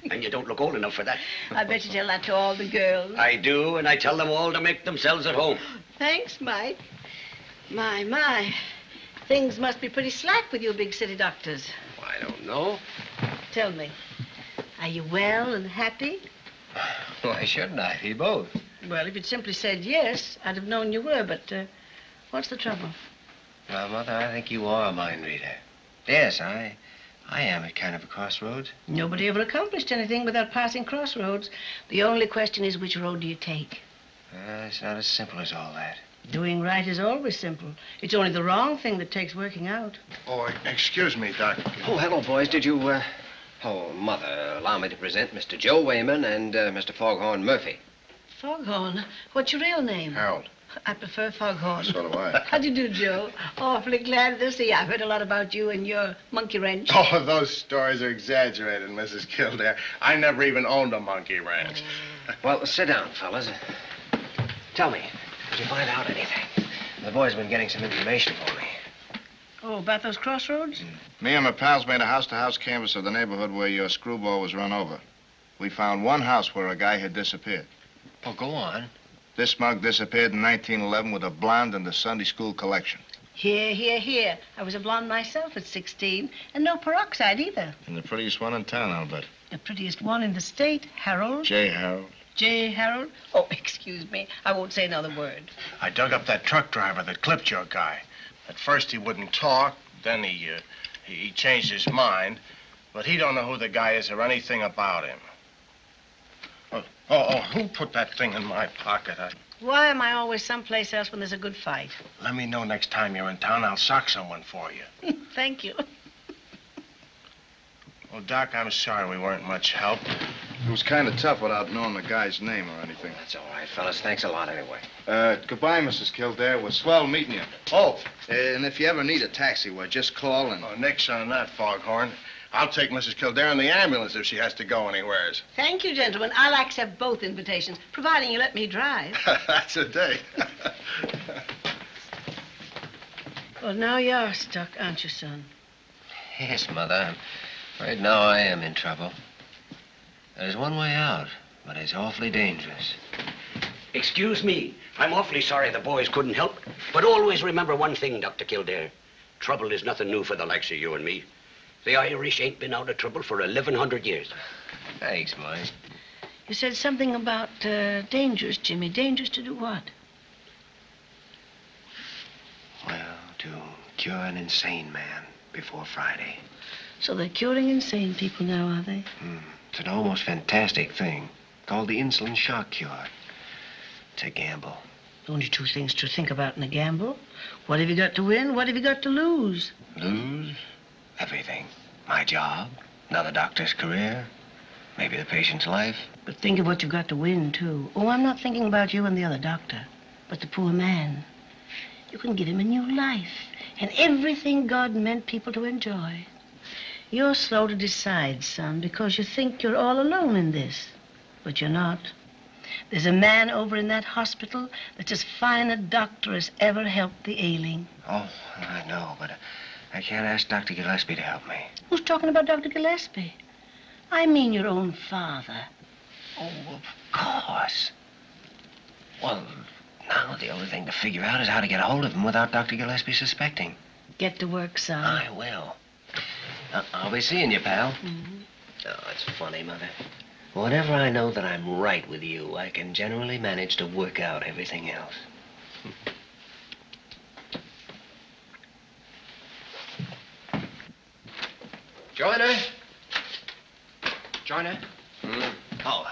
And you don't look old enough for that. I bet you tell that to all the girls. I do, and I tell them all to make themselves at home. Thanks, Mike. My. Things must be pretty slack with you big city doctors. I don't know. Tell me, are you well and happy? Why shouldn't I be both? Well, if you'd simply said yes, I'd have known you were, but what's the trouble? Well, Mother, I think you are a mind reader. Yes, I am at kind of a crossroads. Nobody ever accomplished anything without passing crossroads. The only question is, which road do you take? It's not as simple as all that. Doing right is always simple. It's only the wrong thing that takes working out. Oh, excuse me, Doctor. Oh, hello, boys. Did you, Oh, Mother, allow me to present Mr. Joe Wayman and Mr. Foghorn Murphy. Foghorn? What's your real name? Harold. I prefer Foghorn. So do I. How do you do, Joe? Awfully glad to see you. I've heard a lot about you and your monkey wrench. Oh, those stories are exaggerated, Mrs. Kildare. I never even owned a monkey ranch. Well, sit down, fellas. Tell me, did you find out anything? The boys have been getting some information for me. Oh, about those crossroads? Me and my pals made a house-to-house canvass of the neighborhood where your screwball was run over. We found one house where a guy had disappeared. Oh, go on. This mug disappeared in 1911 with a blonde and the Sunday school collection. Here. I was a blonde myself at 16, and no peroxide either. And the prettiest one in town, I'll bet. The prettiest one in the state, Harold. J. Harold. J. Harold? Oh, excuse me. I won't say another word. I dug up that truck driver that clipped your guy. At first he wouldn't talk, then he changed his mind, but he don't know who the guy is or anything about him. Oh, who put that thing in my pocket? Why am I always someplace else when there's a good fight? Let me know next time you're in town. I'll sock someone for you. Thank you. Well, Doc, I'm sorry we weren't much help. It was kind of tough without knowing the guy's name or anything. That's all right, fellas. Thanks a lot anyway. Goodbye, Mrs. Kildare. It was swell meeting you. Oh, and if you ever need a taxi, well, just call and... Oh, nix on that, Foghorn. I'll take Mrs. Kildare in the ambulance if she has to go anywheres. Thank you, gentlemen. I'll accept both invitations, providing you let me drive. That's a date. Well, now you're stuck, aren't you, son? Yes, Mother. I'm afraid now I am in trouble. There's one way out, but it's awfully dangerous. Excuse me. I'm awfully sorry the boys couldn't help. But always remember one thing, Dr. Kildare. Trouble is nothing new for the likes of you and me. The Irish ain't been out of trouble for 1,100 years. Thanks, Mike. You said something about dangers, Jimmy. Dangers to do what? Well, to cure an insane man before Friday. So they're curing insane people now, are they? It's an almost fantastic thing called the insulin shock cure. It's a gamble. Only two things to think about in a gamble. What have you got to win? What have you got to lose? Lose? Everything. My job, another doctor's career, maybe the patient's life. But think of what you've got to win, too. Oh, I'm not thinking about you and the other doctor, but the poor man. You can give him a new life and everything God meant people to enjoy. You're slow to decide, son, because you think you're all alone in this. But you're not. There's a man over in that hospital that's as fine a doctor as ever helped the ailing. Oh, I know, but I can't ask Dr. Gillespie to help me. Who's talking about Dr. Gillespie? I mean your own father. Oh, of course. Well, now the only thing to figure out is how to get a hold of him without Dr. Gillespie suspecting. Get to work, son. I will. I'll be seeing you, pal. Oh, it's funny, Mother. Whenever I know that I'm right with you, I can generally manage to work out everything else. Joyner? Joyner? Oh,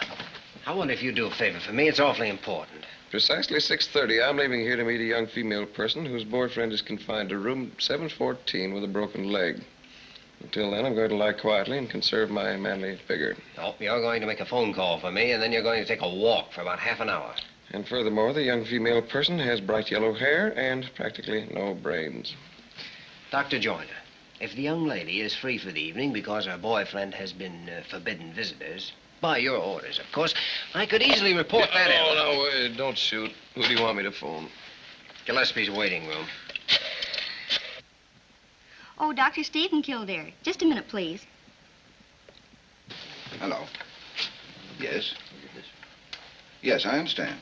I wonder if you'd do a favor for me. It's awfully important. Precisely 6:30, I'm leaving here to meet a young female person whose boyfriend is confined to room 714 with a broken leg. Until then, I'm going to lie quietly and conserve my manly figure. Oh, you're going to make a phone call for me, and then you're going to take a walk for about half an hour. And furthermore, the young female person has bright yellow hair and practically no brains. Dr. Joyner, if the young lady is free for the evening because her boyfriend has been forbidden visitors, by your orders, of course, I could easily report that in. Oh, no, don't shoot. Who do you want me to phone? Gillespie's waiting room. Oh, Dr. Stephen Kildare. Just a minute, please. Hello. Yes? Yes, I understand.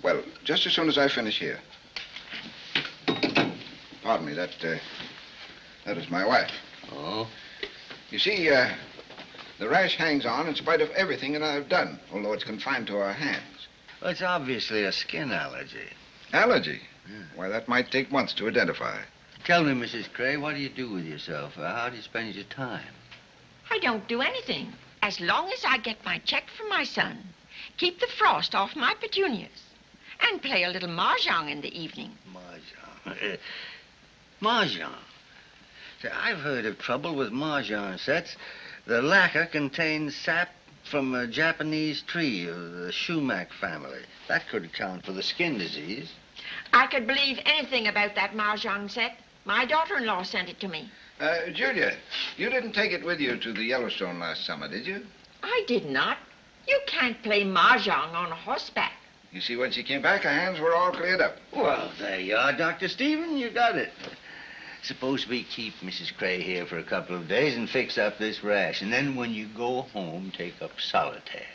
Well, just as soon as I finish here. Pardon me, that is my wife. Oh? You see, the rash hangs on in spite of everything that I've done, although it's confined to our hands. Well, it's obviously a skin allergy. Allergy? Why, that might take months to identify. Tell me, Mrs. Cray, what do you do with yourself? How do you spend your time? I don't do anything, as long as I get my check from my son, keep the frost off my petunias, and play a little mahjong in the evening. Mahjong? Mahjong? See, I've heard of trouble with mahjong sets. The lacquer contains sap from a Japanese tree of the Shumac family. That could account for the skin disease. I could believe anything about that mahjong set. My daughter-in-law sent it to me. Julia, you didn't take it with you to the Yellowstone last summer, did you? I did not. You can't play mahjong on horseback. You see, when she came back, her hands were all cleared up. Well, there you are, Dr. Stephen. You got it. Suppose we keep Mrs. Cray here for a couple of days and fix up this rash, and then when you go home, take up solitaire.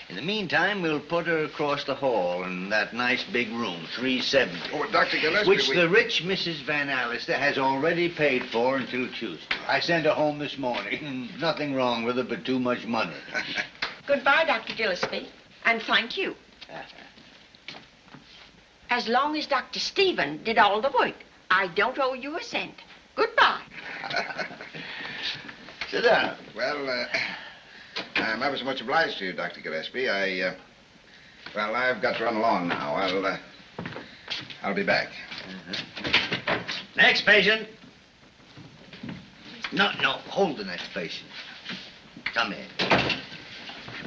In the meantime, we'll put her across the hall in that nice big room, 370. Oh, Dr. Gillespie, which the rich Mrs. Van Allister has already paid for until Tuesday. I sent her home this morning. Nothing wrong with her, but too much money. Goodbye, Dr. Gillespie, and thank you. As long as Dr. Stephen did all the work, I don't owe you a cent. Goodbye. Sit down. Well, I'm ever so much obliged to you, Dr. Gillespie. Well, I've got to run along now. I'll be back. Next patient. No, hold the next patient. Come in.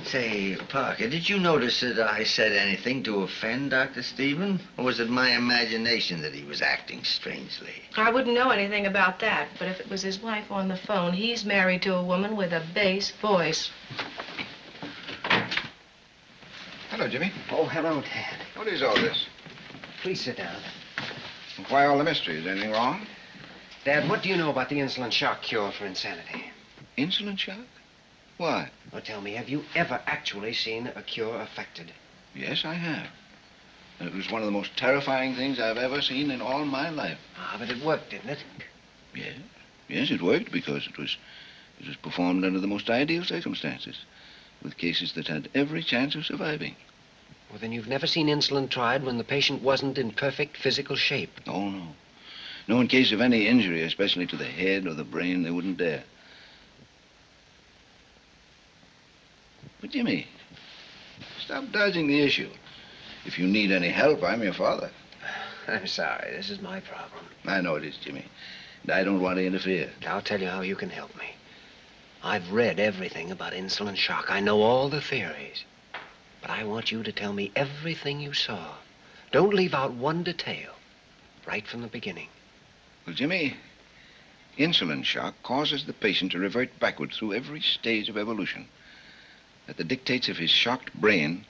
Say, Parker, did you notice that I said anything to offend Dr. Stephen? Or was it my imagination that he was acting strangely? I wouldn't know anything about that, but if it was his wife on the phone, he's married to a woman with a bass voice. Hello, Jimmy. Oh, hello, Dad. What is all this? Please sit down. Why all the mystery? Is anything wrong? Dad, what do you know about the insulin shock cure for insanity? Insulin shock? Why? Well, tell me, have you ever actually seen a cure effected? Yes, I have. And it was one of the most terrifying things I've ever seen in all my life. Ah, but it worked, didn't it? Yes. Yes, it worked because it was performed under the most ideal circumstances, with cases that had every chance of surviving. Well, then you've never seen insulin tried when the patient wasn't in perfect physical shape. Oh, no. No, in case of any injury, especially to the head or the brain, they wouldn't dare. But, Jimmy, stop dodging the issue. If you need any help, I'm your father. I'm sorry. This is my problem. I know it is, Jimmy. And I don't want to interfere. I'll tell you how you can help me. I've read everything about insulin shock. I know all the theories. But I want you to tell me everything you saw. Don't leave out one detail. Right from the beginning. Well, Jimmy, insulin shock causes the patient to revert backward through every stage of evolution. At the dictates of his shocked brain,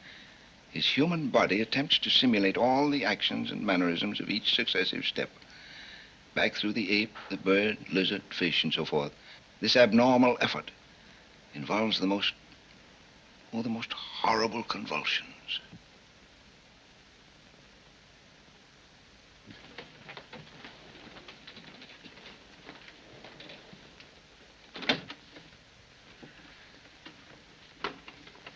his human body attempts to simulate all the actions and mannerisms of each successive step. Back through the ape, the bird, lizard, fish, and so forth. This abnormal effort involves the most horrible convulsions.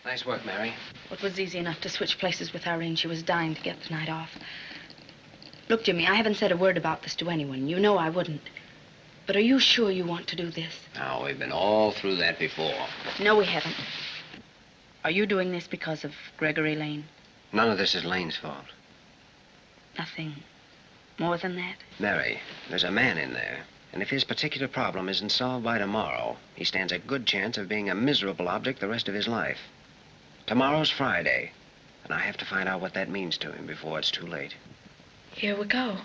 Nice work, Mary. It was easy enough to switch places with Irene. She was dying to get the night off. Look, Jimmy, I haven't said a word about this to anyone. You know I wouldn't. But are you sure you want to do this? Now, we've been all through that before. No, we haven't. Are you doing this because of Gregory Lane? None of this is Lane's fault. Nothing more than that? Mary, there's a man in there. And if his particular problem isn't solved by tomorrow, he stands a good chance of being a miserable object the rest of his life. Tomorrow's Friday, and I have to find out what that means to him before it's too late. Here we go.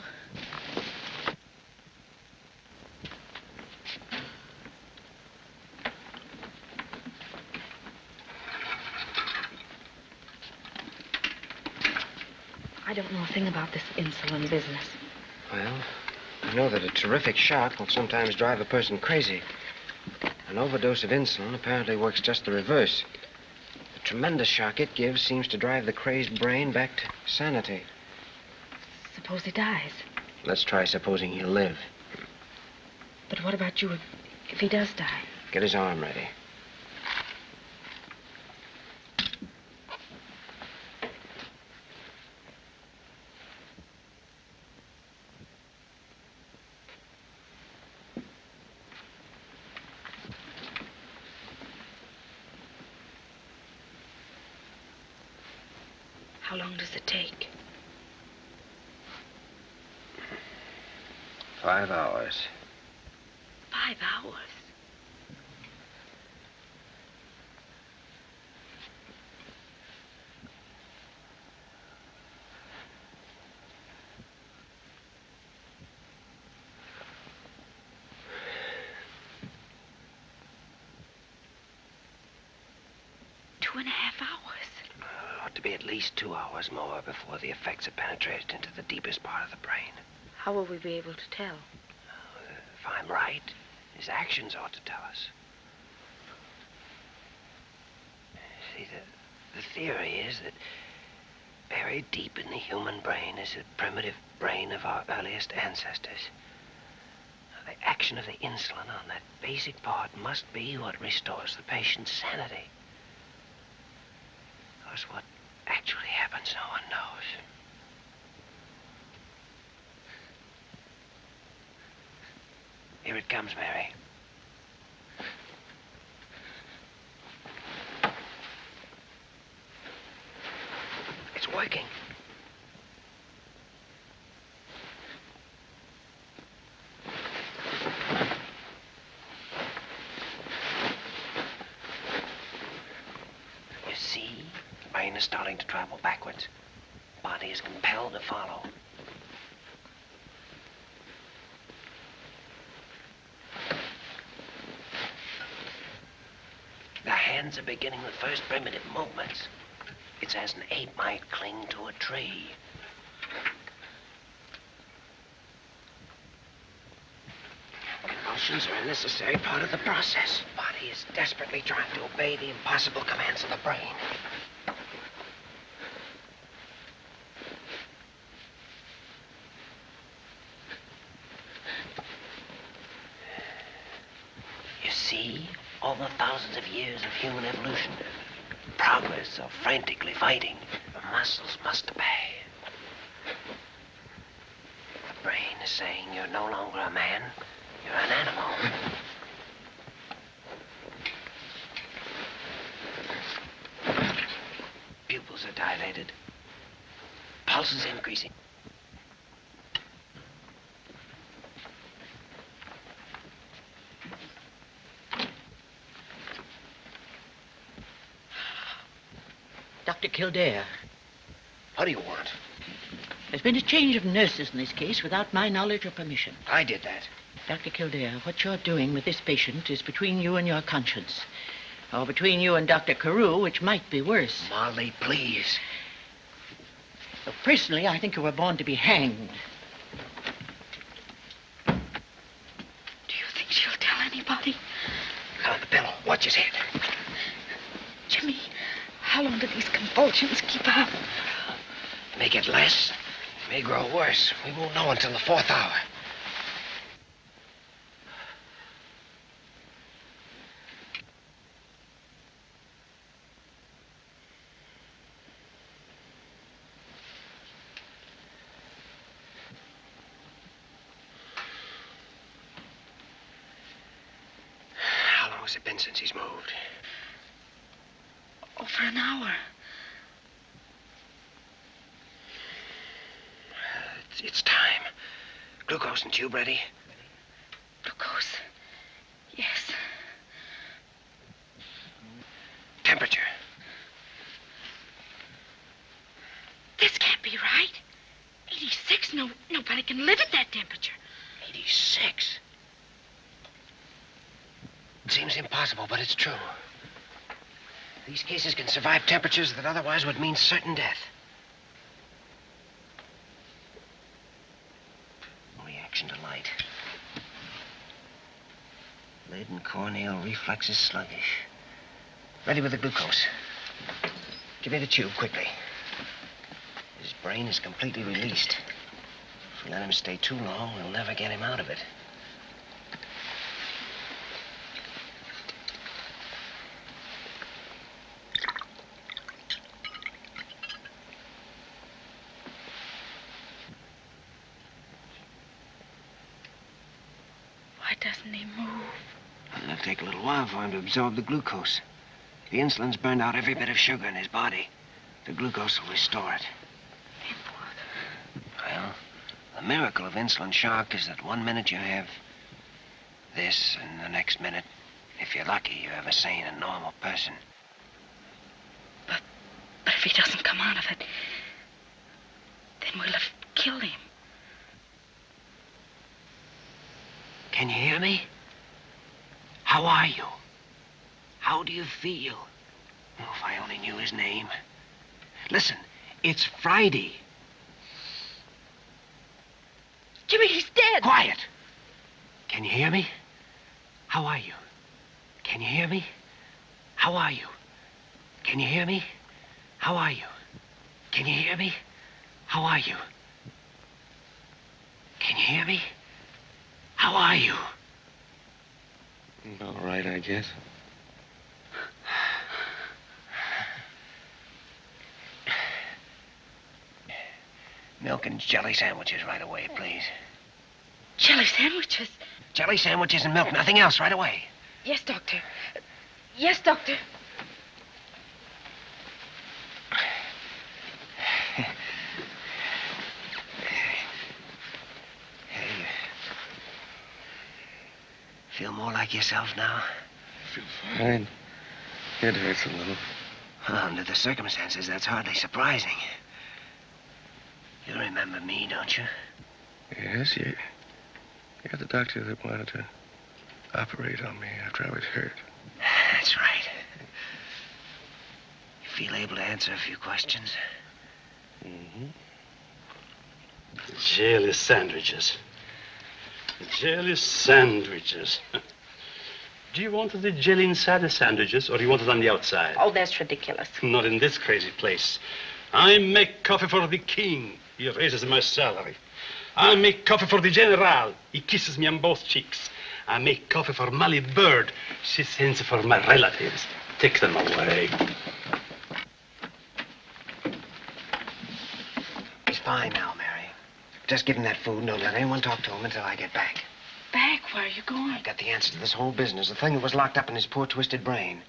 I don't know a thing about this insulin business. Well, I know that a terrific shock will sometimes drive a person crazy. An overdose of insulin apparently works just the reverse. The tremendous shock it gives seems to drive the crazed brain back to sanity. Suppose he dies. Let's try supposing he'll live. But what about you if he does die? Get his arm ready. How long does it take? 5 hours. 5 hours? Two and a half hours. Ought to be at least 2 hours more before the effects have penetrated into the deepest part of the brain. How will we be able to tell? If I'm right, his actions ought to tell us. See, the theory is that buried deep in the human brain is the primitive brain of our earliest ancestors. The action of the insulin on that basic part must be what restores the patient's sanity. Of course, what actually happens, no one knows. Here it comes, Mary. It's working. brain is starting to travel backwards. Body is compelled to follow. The hands are beginning the first primitive movements. It's as an ape might cling to a tree. Convulsions are a necessary part of the process. Body is desperately trying to obey the impossible commands of the brain. You see, all the thousands of years of human evolution, progress of frantically fighting, the muscles must obey. The brain is saying you're no longer a man, you're an animal. Pupils are dilated. Pulse is increasing. Dr. Kildare. What do you want? There's been a change of nurses in this case without my knowledge or permission. I did that. Dr. Kildare, what you're doing with this patient is between you and your conscience. Or between you and Dr. Carew, which might be worse. Molly, please. Well, personally, I think you were born to be hanged. Do you think she'll tell anybody? Come on, the pillow. Watch his head. Jimmy, how long do these convulsions keep up? May get less. May grow worse. We won't know until the 4th hour. How long has it been since he's moved? Over an hour. It's time. Glucose and tube ready? Glucose. Yes. Temperature. This can't be right. 86? Nobody can live at that temperature. 86. It seems impossible, but it's true. These cases can survive temperatures that otherwise would mean certain death. Reaction to light. Lid and corneal reflexes sluggish. Ready with the glucose. Give me the tube quickly. His brain is completely released. If we let him stay too long, we'll never get him out of it. Why doesn't he move? It'll take a little while for him to absorb the glucose. The insulin's burned out every bit of sugar in his body. The glucose will restore it. Well, the miracle of insulin shock is that 1 minute you have this, and the next minute, if you're lucky, you have a sane and normal person. But if he doesn't come out of it, then we'll have killed him. Can you hear me? How are you? How do you feel? Oh, if I only knew his name. Listen, it's Friday. Jimmy, he's dead. Quiet. Can you hear me? How are you? Can you hear me? How are you? Can you hear me? How are you? Can you hear me? How are you? Can you hear me? How are you? All right, I guess. Milk and jelly sandwiches right away, please. Jelly sandwiches? Jelly sandwiches and milk, nothing else, right away. Yes, Doctor. Yes, Doctor. Hey, feel more like yourself now? I feel fine. It hurts a little. Well, under the circumstances, that's hardly surprising. You remember me, don't you? Yes, you're the doctor that wanted to operate on me after I was hurt. That's right. You feel able to answer a few questions? Mm-hmm. Jelly sandwiches. Jelly sandwiches. Do you want the jelly inside the sandwiches, or do you want it on the outside? Oh, that's ridiculous. Not in this crazy place. I make coffee for the king. He raises my salary. I make coffee for the general. He kisses me on both cheeks. I make coffee for Molly Bird. She sends for my relatives. Take them away. He's fine now, Mary. Just give him that food and don't let anyone talk to him until I get back. Back? Where are you going? I've got the answer to this whole business, the thing that was locked up in his poor, twisted brain.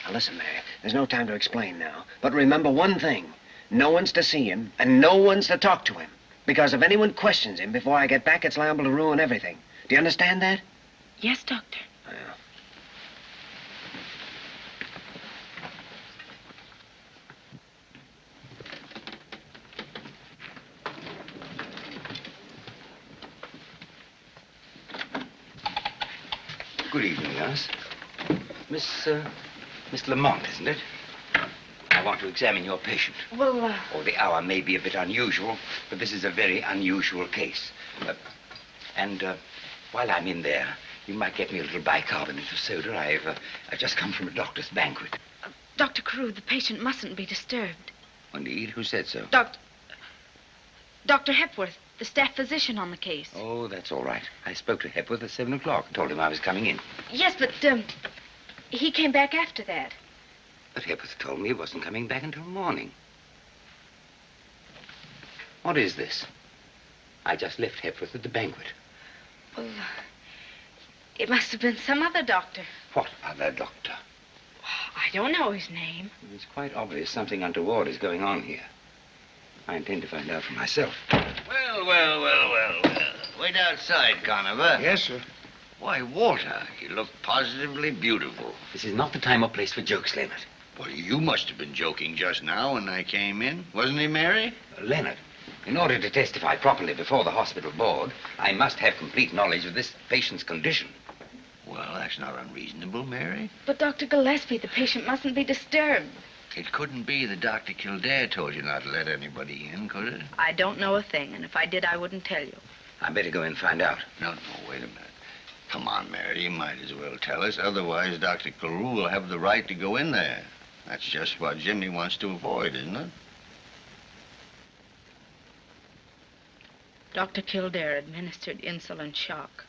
Now, listen, Mary, there's no time to explain now. But remember one thing. No one's to see him, and no one's to talk to him. Because if anyone questions him before I get back, it's liable to ruin everything. Do you understand that? Yes, Doctor. Well. Good evening, nurse. Miss Lamont, isn't it? I want to examine your patient. Well, Oh, the hour may be a bit unusual, but this is a very unusual case. And while I'm in there, you might get me a little bicarbonate of soda. I've just come from a doctor's banquet. Dr. Carew, the patient mustn't be disturbed. Indeed? Who said so? Dr. Hepworth, the staff physician on the case. Oh, that's all right. I spoke to Hepworth at 7 o'clock and told him I was coming in. Yes, but, he came back after that. But Hepworth told me he wasn't coming back until morning. What is this? I just left Hepworth at the banquet. Well, it must have been some other doctor. What other doctor? I don't know his name. It's quite obvious something untoward is going on here. I intend to find out for myself. Well. Wait outside, Conover. Yes, sir. Why, Walter, you look positively beautiful. This is not the time or place for jokes, Leonard. Well, you must have been joking just now when I came in. Wasn't he, Mary? Leonard, in order to testify properly before the hospital board, I must have complete knowledge of this patient's condition. Well, that's not unreasonable, Mary. But Dr. Gillespie, the patient mustn't be disturbed. It couldn't be that Dr. Kildare told you not to let anybody in, could it? I don't know a thing, and if I did, I wouldn't tell you. I better go and find out. No, wait a minute. Come on, Mary, you might as well tell us. Otherwise, Dr. Carew will have the right to go in there. That's just what Jimmy wants to avoid, isn't it? Dr. Kildare administered insulin shock.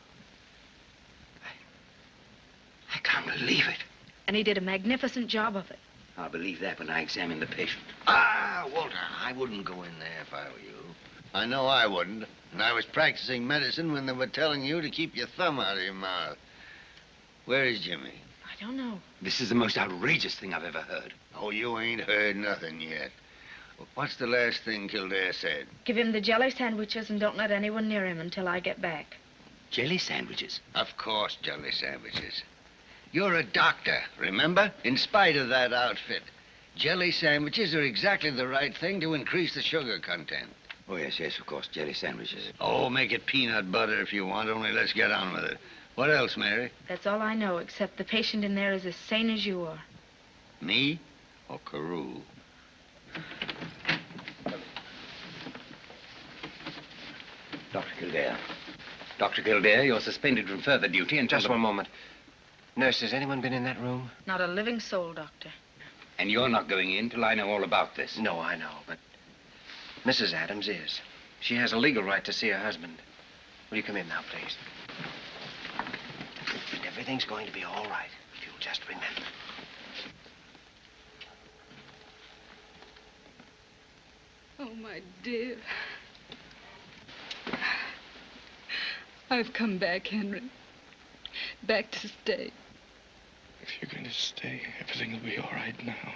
I can't believe it. And he did a magnificent job of it. I'll believe that when I examine the patient. Ah, Walter, I wouldn't go in there if I were you. I know I wouldn't. And I was practicing medicine when they were telling you to keep your thumb out of your mouth. Where is Jimmy? I don't know. This is the most outrageous thing I've ever heard. Oh, you ain't heard nothing yet. What's the last thing Kildare said? Give him the jelly sandwiches and don't let anyone near him until I get back. Jelly sandwiches? Of course, jelly sandwiches. You're a doctor, remember? In spite of that outfit. Jelly sandwiches are exactly the right thing to increase the sugar content. Oh, yes, of course, jelly sandwiches. Oh, make it peanut butter if you want, only let's get on with it. What else, Mary? That's all I know, except the patient in there is as sane as you are. Me or Carew? Dr. Kildare. Dr. Kildare, you're suspended from further duty until... Just one moment. Nurse, has anyone been in that room? Not a living soul, Doctor. And you're not going in till I know all about this? No, I know, but Mrs. Adams is. She has a legal right to see her husband. Will you come in now, please? And everything's going to be all right, if you'll just remember. Oh, my dear. I've come back, Henry. Back to stay. If you're going to stay, everything will be all right now.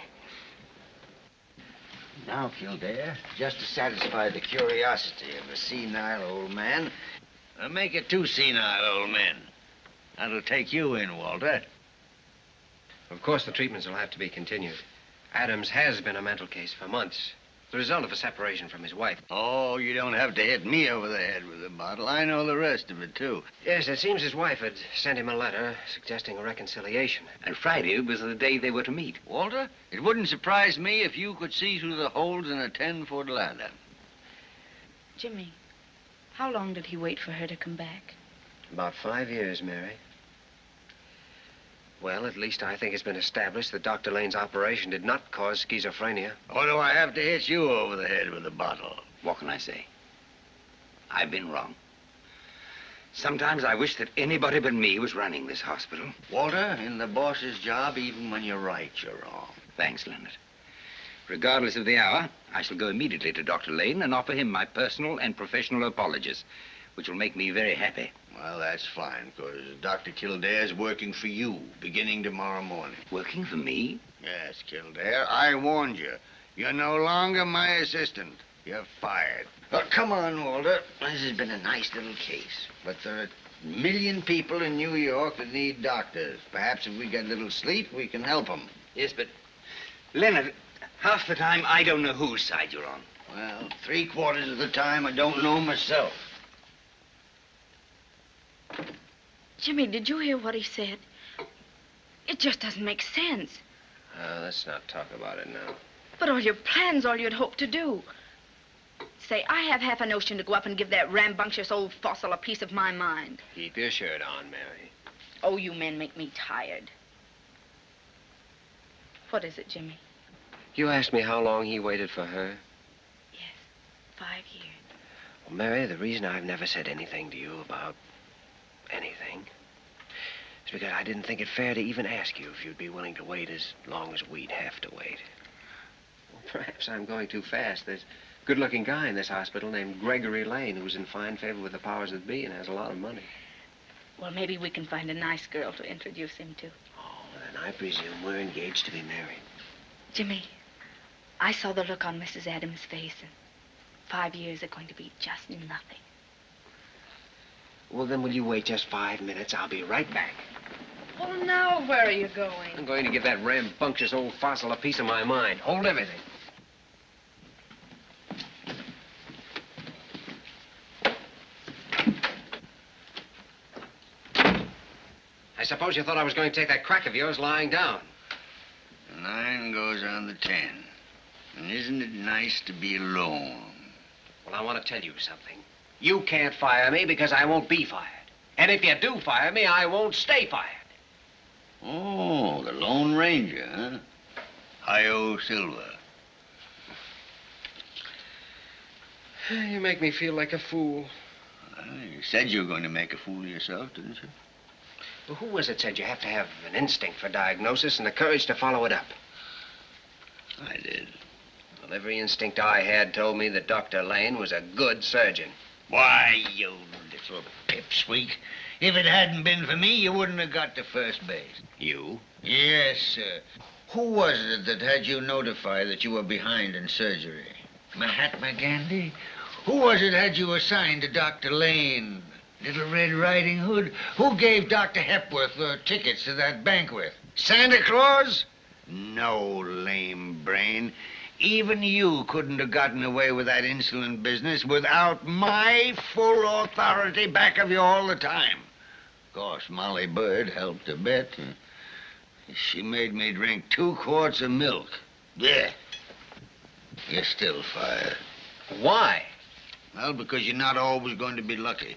Now, Kildare, just to satisfy the curiosity of a senile old man, make it 2 senile old men. That'll take you in, Walter. Of course, the treatments will have to be continued. Adams has been a mental case for months. The result of a separation from his wife. Oh, you don't have to hit me over the head with a bottle. I know the rest of it, too. Yes, it seems his wife had sent him a letter suggesting a reconciliation. And Friday was the day they were to meet. Walter, it wouldn't surprise me if you could see through the holes in a 10-foot ladder. Jimmy, how long did he wait for her to come back? About 5 years, Mary. Well, at least I think it's been established that Dr. Lane's operation did not cause schizophrenia. Or do I have to hit you over the head with a bottle? What can I say? I've been wrong. Sometimes I wish that anybody but me was running this hospital. Walter, in the boss's job, even when you're right, you're wrong. Thanks, Leonard. Regardless of the hour, I shall go immediately to Dr. Lane and offer him my personal and professional apologies, which will make me very happy. Well, that's fine, because Dr. Kildare's working for you, beginning tomorrow morning. Working for me? Yes, Kildare. I warned you. You're no longer my assistant. You're fired. Well, come on, Walter. This has been a nice little case. But there are a million people in New York that need doctors. Perhaps if we get a little sleep, we can help them. Yes, but, Leonard, half the time I don't know whose side you're on. Well, 3/4 of the time I don't know myself. Jimmy, did you hear what he said? It just doesn't make sense. Let's not talk about it now. But all your plans, all you'd hoped to do. Say, I have half a notion to go up and give that rambunctious old fossil a piece of my mind. Keep your shirt on, Mary. Oh, you men make me tired. What is it, Jimmy? You asked me how long he waited for her. 5 years. Well, Mary, the reason I've never said anything to you about anything is because I didn't think it fair to even ask you if you'd be willing to wait as long as we'd have to wait. Well, perhaps I'm going too fast. There's a good-looking guy in this hospital named Gregory Lane who's in fine favor with the powers that be and has a lot of money. Well, maybe we can find a nice girl to introduce him to. Oh, then I presume we're engaged to be married. Jimmy, I saw the look on Mrs. Adams' face, and 5 years are going to be just nothing. Well, then will you wait just 5 minutes? I'll be right back. Well, now where are you going? I'm going to give that rambunctious old fossil a piece of my mind. Hold everything. I suppose you thought I was going to take that crack of yours lying down. The 9 goes on the 10. And isn't it nice to be alone? Well, I want to tell you something. You can't fire me because I won't be fired. And if you do fire me, I won't stay fired. Oh, the Lone Ranger, huh? Hi-yo Silver. You make me feel like a fool. Well, you said you were going to make a fool of yourself, didn't you? Well, who was it said you have to have an instinct for diagnosis and the courage to follow it up? I did. Well, every instinct I had told me that Dr. Lane was a good surgeon. Why, you little pipsqueak. If it hadn't been for me, you wouldn't have got to first base. You? Yes, sir. Who was it that had you notify that you were behind in surgery? Mahatma Gandhi? Who was it had you assigned to Dr. Lane? Little Red Riding Hood? Who gave Dr. Hepworth tickets to that banquet? Santa Claus? No, lame brain. Even you couldn't have gotten away with that insulin business without my full authority back of you all the time. Of course, Molly Bird helped a bit. She made me drink 2 quarts of milk. Yeah. You're still fired. Why? Well, because you're not always going to be lucky.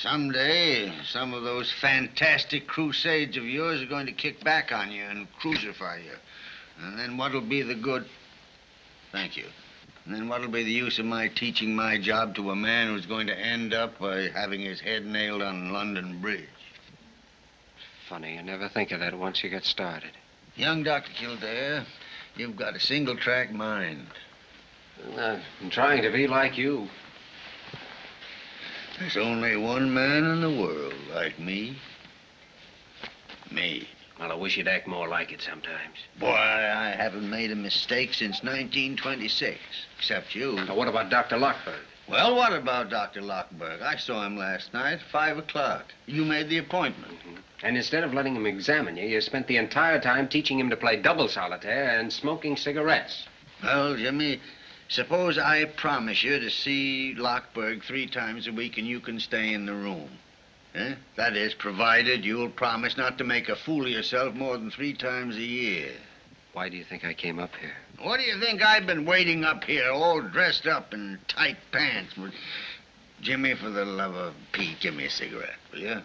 Someday, some of those fantastic crusades of yours are going to kick back on you and crucify you. And then what'll be the good... Thank you. And then what'll be the use of my teaching my job to a man who's going to end up by having his head nailed on London Bridge? Funny, you never think of that once you get started. Young Dr. Kildare, you've got a single-track mind. Well, I'm trying to be like you. There's only one man in the world like me. Me. Well, I wish you'd act more like it sometimes. Boy, I haven't made a mistake since 1926, except you. Now, what about Dr. Lockford? Well, what about Dr. Lockberg? I saw him last night at 5 o'clock. You made the appointment. And instead of letting him examine you, you spent the entire time teaching him to play double solitaire and smoking cigarettes. Well, Jimmy, suppose I promise you to see Lockberg 3 times a week and you can stay in the room. Eh? That is, provided you'll promise not to make a fool of yourself more than 3 times a year. Why do you think I came up here? What do you think I've been waiting up here, all dressed up in tight pants? Jimmy, for the love of Pete, give me a cigarette, will you?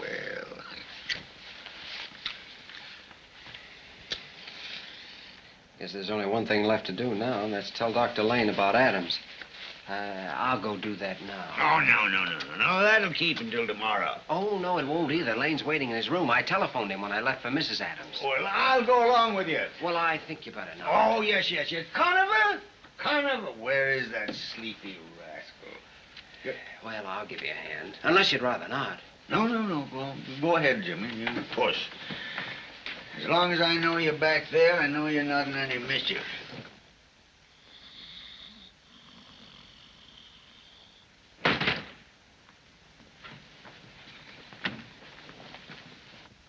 Well... Guess there's only one thing left to do now, and that's tell Dr. Lane about Adams. I'll go do that now. Oh, no. That'll keep until tomorrow. Oh, no, it won't either. Lane's waiting in his room. I telephoned him when I left for Mrs. Adams. Well, I'll go along with you. Well, I think you better not. Oh, yes. Conover? Where is that sleepy rascal? Well, I'll give you a hand. Unless you'd rather not. No. Go ahead, Jimmy. You push. As long as I know you're back there, I know you're not in any mischief.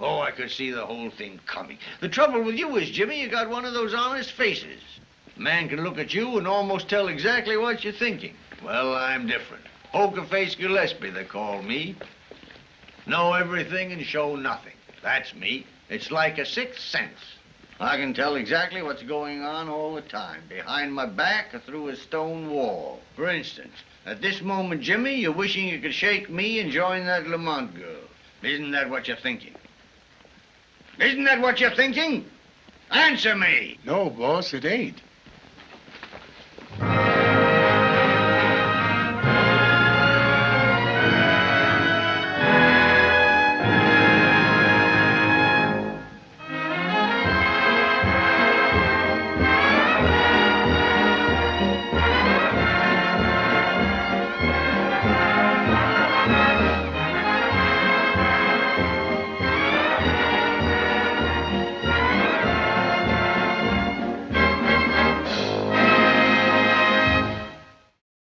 Oh, I could see the whole thing coming. The trouble with you is, Jimmy, you got one of those honest faces. A man can look at you and almost tell exactly what you're thinking. Well, I'm different. Poker-faced Gillespie, they call me. Know everything and show nothing. That's me. It's like a sixth sense. I can tell exactly what's going on all the time, behind my back or through a stone wall. For instance, at this moment, Jimmy, you're wishing you could shake me and join that Lamont girl. Isn't that what you're thinking? Isn't that what you're thinking? Answer me. No, boss, it ain't.